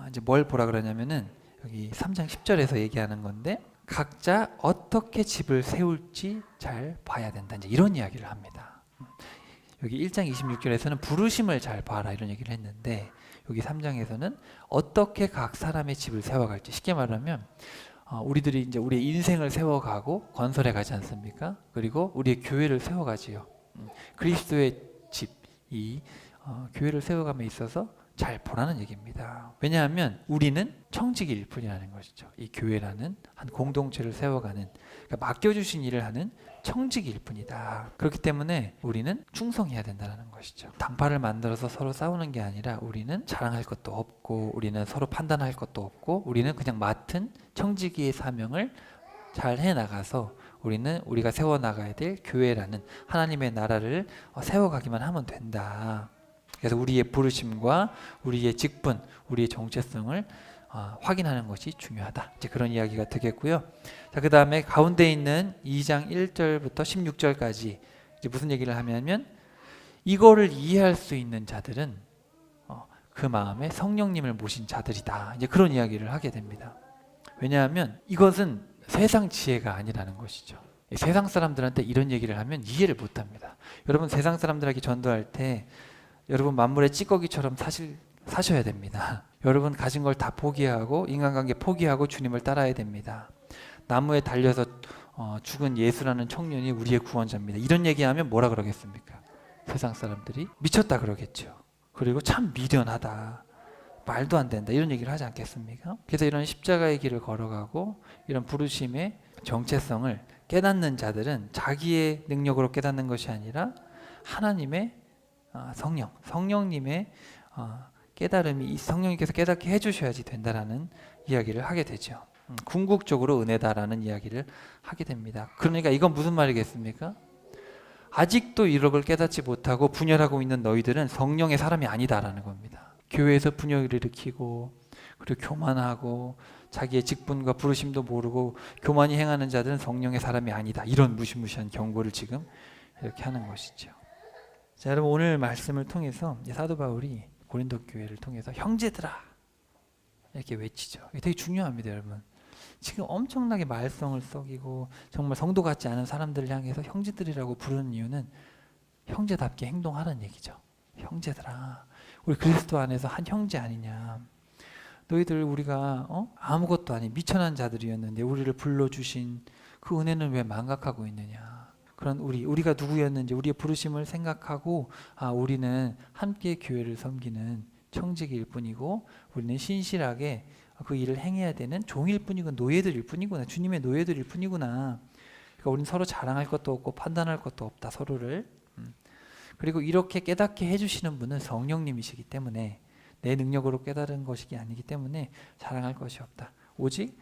이제 뭘 보라 그러냐면은 여기 3장 10절에서 얘기하는 건데 각자 어떻게 집을 세울지 잘 봐야 된다. 이제 이런 이야기를 합니다. 여기 1장 26절에서는 부르심을 잘 봐라 이런 얘기를 했는데 여기 3장에서는 어떻게 각 사람의 집을 세워갈지 쉽게 말하면 우리들이 이제 우리의 인생을 세워가고 건설해 가지 않습니까? 그리고 우리의 교회를 세워가지요. 그리스도의 집, 이 교회를 세워감에 있어서 잘 보라는 얘기입니다. 왜냐하면 우리는 청직일 뿐이라는 것이죠. 이 교회라는 한 공동체를 세워가는, 그러니까 맡겨주신 일을 하는 청직일 뿐이다. 그렇기 때문에 우리는 충성해야 된다는 것이죠. 당파를 만들어서 서로 싸우는 게 아니라 우리는 자랑할 것도 없고 우리는 서로 판단할 것도 없고 우리는 그냥 맡은 청지기의 사명을 잘 해나가서 우리는 우리가 세워나가야 될 교회라는 하나님의 나라를 세워가기만 하면 된다. 그래서 우리의 부르심과 우리의 직분, 우리의 정체성을 확인하는 것이 중요하다. 이제 그런 이야기가 되겠고요. 자, 그 다음에 가운데 있는 2장 1절부터 16절까지 이제 무슨 얘기를 하냐면 이거를 이해할 수 있는 자들은 그 마음에 성령님을 모신 자들이다. 이제 그런 이야기를 하게 됩니다. 왜냐하면 이것은 세상 지혜가 아니라는 것이죠. 세상 사람들한테 이런 얘기를 하면 이해를 못합니다. 여러분 세상 사람들에게 전도할 때 여러분 만물의 찌꺼기처럼 사셔야 됩니다. 여러분 가진 걸 다 포기하고 인간관계 포기하고 주님을 따라야 됩니다. 나무에 달려서 죽은 예수라는 청년이 우리의 구원자입니다. 이런 얘기하면 뭐라 그러겠습니까? 세상 사람들이 미쳤다 그러겠죠. 그리고 참 미련하다, 말도 안 된다, 이런 얘기를 하지 않겠습니까? 그래서 이런 십자가의 길을 걸어가고 이런 부르심의 정체성을 깨닫는 자들은 자기의 능력으로 깨닫는 것이 아니라 하나님의 성령님의 깨달음이 성령님께서 깨닫게 해주셔야지 된다라는 이야기를 하게 되죠. 궁극적으로 은혜다라는 이야기를 하게 됩니다. 그러니까 이건 무슨 말이겠습니까? 아직도 이런 걸 깨닫지 못하고 분열하고 있는 너희들은 성령의 사람이 아니다라는 겁니다. 교회에서 분열을 일으키고 그리고 교만하고 자기의 직분과 부르심도 모르고 교만이 행하는 자들은 성령의 사람이 아니다. 이런 무시무시한 경고를 지금 이렇게 하는 것이죠. 자, 여러분 오늘 말씀을 통해서 사도 바울이 고린도 교회를 통해서 형제들아 이렇게 외치죠. 이게 되게 중요합니다, 여러분. 지금 엄청나게 말썽을 썩이고 정말 성도 같지 않은 사람들을 향해서 형제들이라고 부르는 이유는 형제답게 행동하라는 얘기죠. 형제들아, 우리 그리스도 안에서 한 형제 아니냐. 너희들 우리가 아무것도 아닌 미천한 자들이었는데 우리를 불러주신 그 은혜는 왜 망각하고 있느냐. 그런 우리가 누구였는지 우리의 부르심을 생각하고 우리는 함께 교회를 섬기는 청직일 뿐이고 우리는 신실하게 그 일을 행해야 되는 종일 뿐이고 노예들일 뿐이구나. 주님의 노예들일 뿐이구나. 그러니까 우리는 서로 자랑할 것도 없고 판단할 것도 없다, 서로를. 그리고 이렇게 깨닫게 해주시는 분은 성령님이시기 때문에 내 능력으로 깨달은 것이 아니기 때문에 자랑할 것이 없다. 오직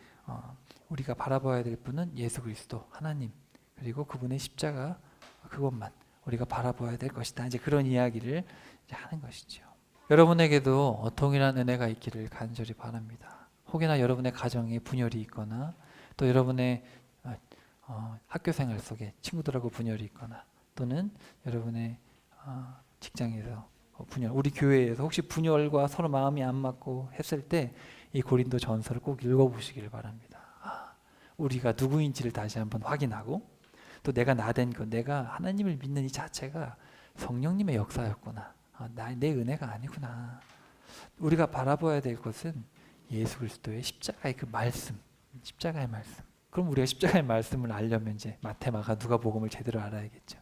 우리가 바라봐야 될 분은 예수 그리스도 하나님, 그리고 그분의 십자가, 그것만 우리가 바라봐야 될 것이다. 이제 그런 이야기를 이제 하는 것이죠. 여러분에게도 동일한 은혜가 있기를 간절히 바랍니다. 혹여나 여러분의 가정에 분열이 있거나 또 여러분의 학교 생활 속에 친구들하고 분열이 있거나 또는 여러분의 직장에서 분열, 우리 교회에서 혹시 분열과 서로 마음이 안 맞고 했을 때 이 고린도 전서를 꼭 읽어보시길 바랍니다. 우리가 누구인지를 다시 한번 확인하고 또 내가 나된 것, 내가 하나님을 믿는 이 자체가 성령님의 역사였구나. 내 은혜가 아니구나. 우리가 바라봐야 될 것은 예수 그리스도의 십자가의 그 말씀, 십자가의 말씀. 그럼 우리가 십자가의 말씀을 알려면 이제 마태, 마가, 누가복음을 제대로 알아야겠죠.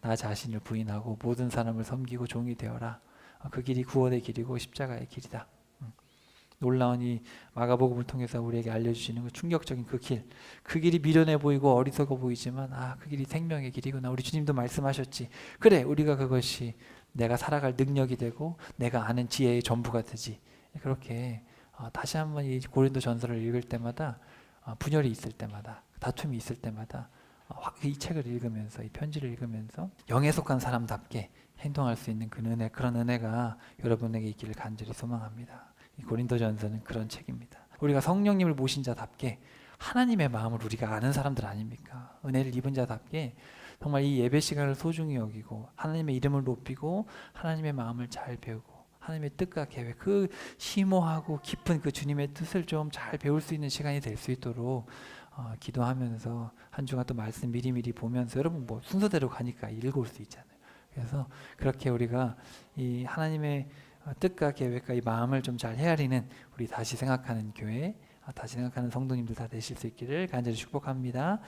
나 자신을 부인하고 모든 사람을 섬기고 종이 되어라. 그 길이 구원의 길이고 십자가의 길이다. 놀라운 이 마가복음을 통해서 우리에게 알려주시는 그 충격적인 그 길이 미련해 보이고 어리석어 보이지만 그 길이 생명의 길이구나. 우리 주님도 말씀하셨지. 그래, 우리가 그것이 내가 살아갈 능력이 되고 내가 아는 지혜의 전부가 되지. 그렇게 다시 한번 이 고린도 전서를 읽을 때마다 분열이 있을 때마다 다툼이 있을 때마다 이 책을 읽으면서 이 편지를 읽으면서 영에 속한 사람답게 행동할 수 있는 그런 은혜가 여러분에게 있기를 간절히 소망합니다. 이 고린도전서는 그런 책입니다. 우리가 성령님을 모신 자답게 하나님의 마음을 우리가 아는 사람들 아닙니까? 은혜를 입은 자답게 정말 이 예배 시간을 소중히 여기고 하나님의 이름을 높이고 하나님의 마음을 잘 배우고 하나님의 뜻과 계획, 그 심오하고 깊은 그 주님의 뜻을 좀 잘 배울 수 있는 시간이 될 수 있도록 기도하면서 한 주간 또 말씀 미리미리 보면서 여러분 뭐 순서대로 가니까 읽어올 수 있잖아요. 그래서 그렇게 우리가 이 하나님의 뜻과 계획과 이 마음을 좀 잘 헤아리는 우리 다시 생각하는 교회, 다시 생각하는 성도님들 다 되실 수 있기를 간절히 축복합니다.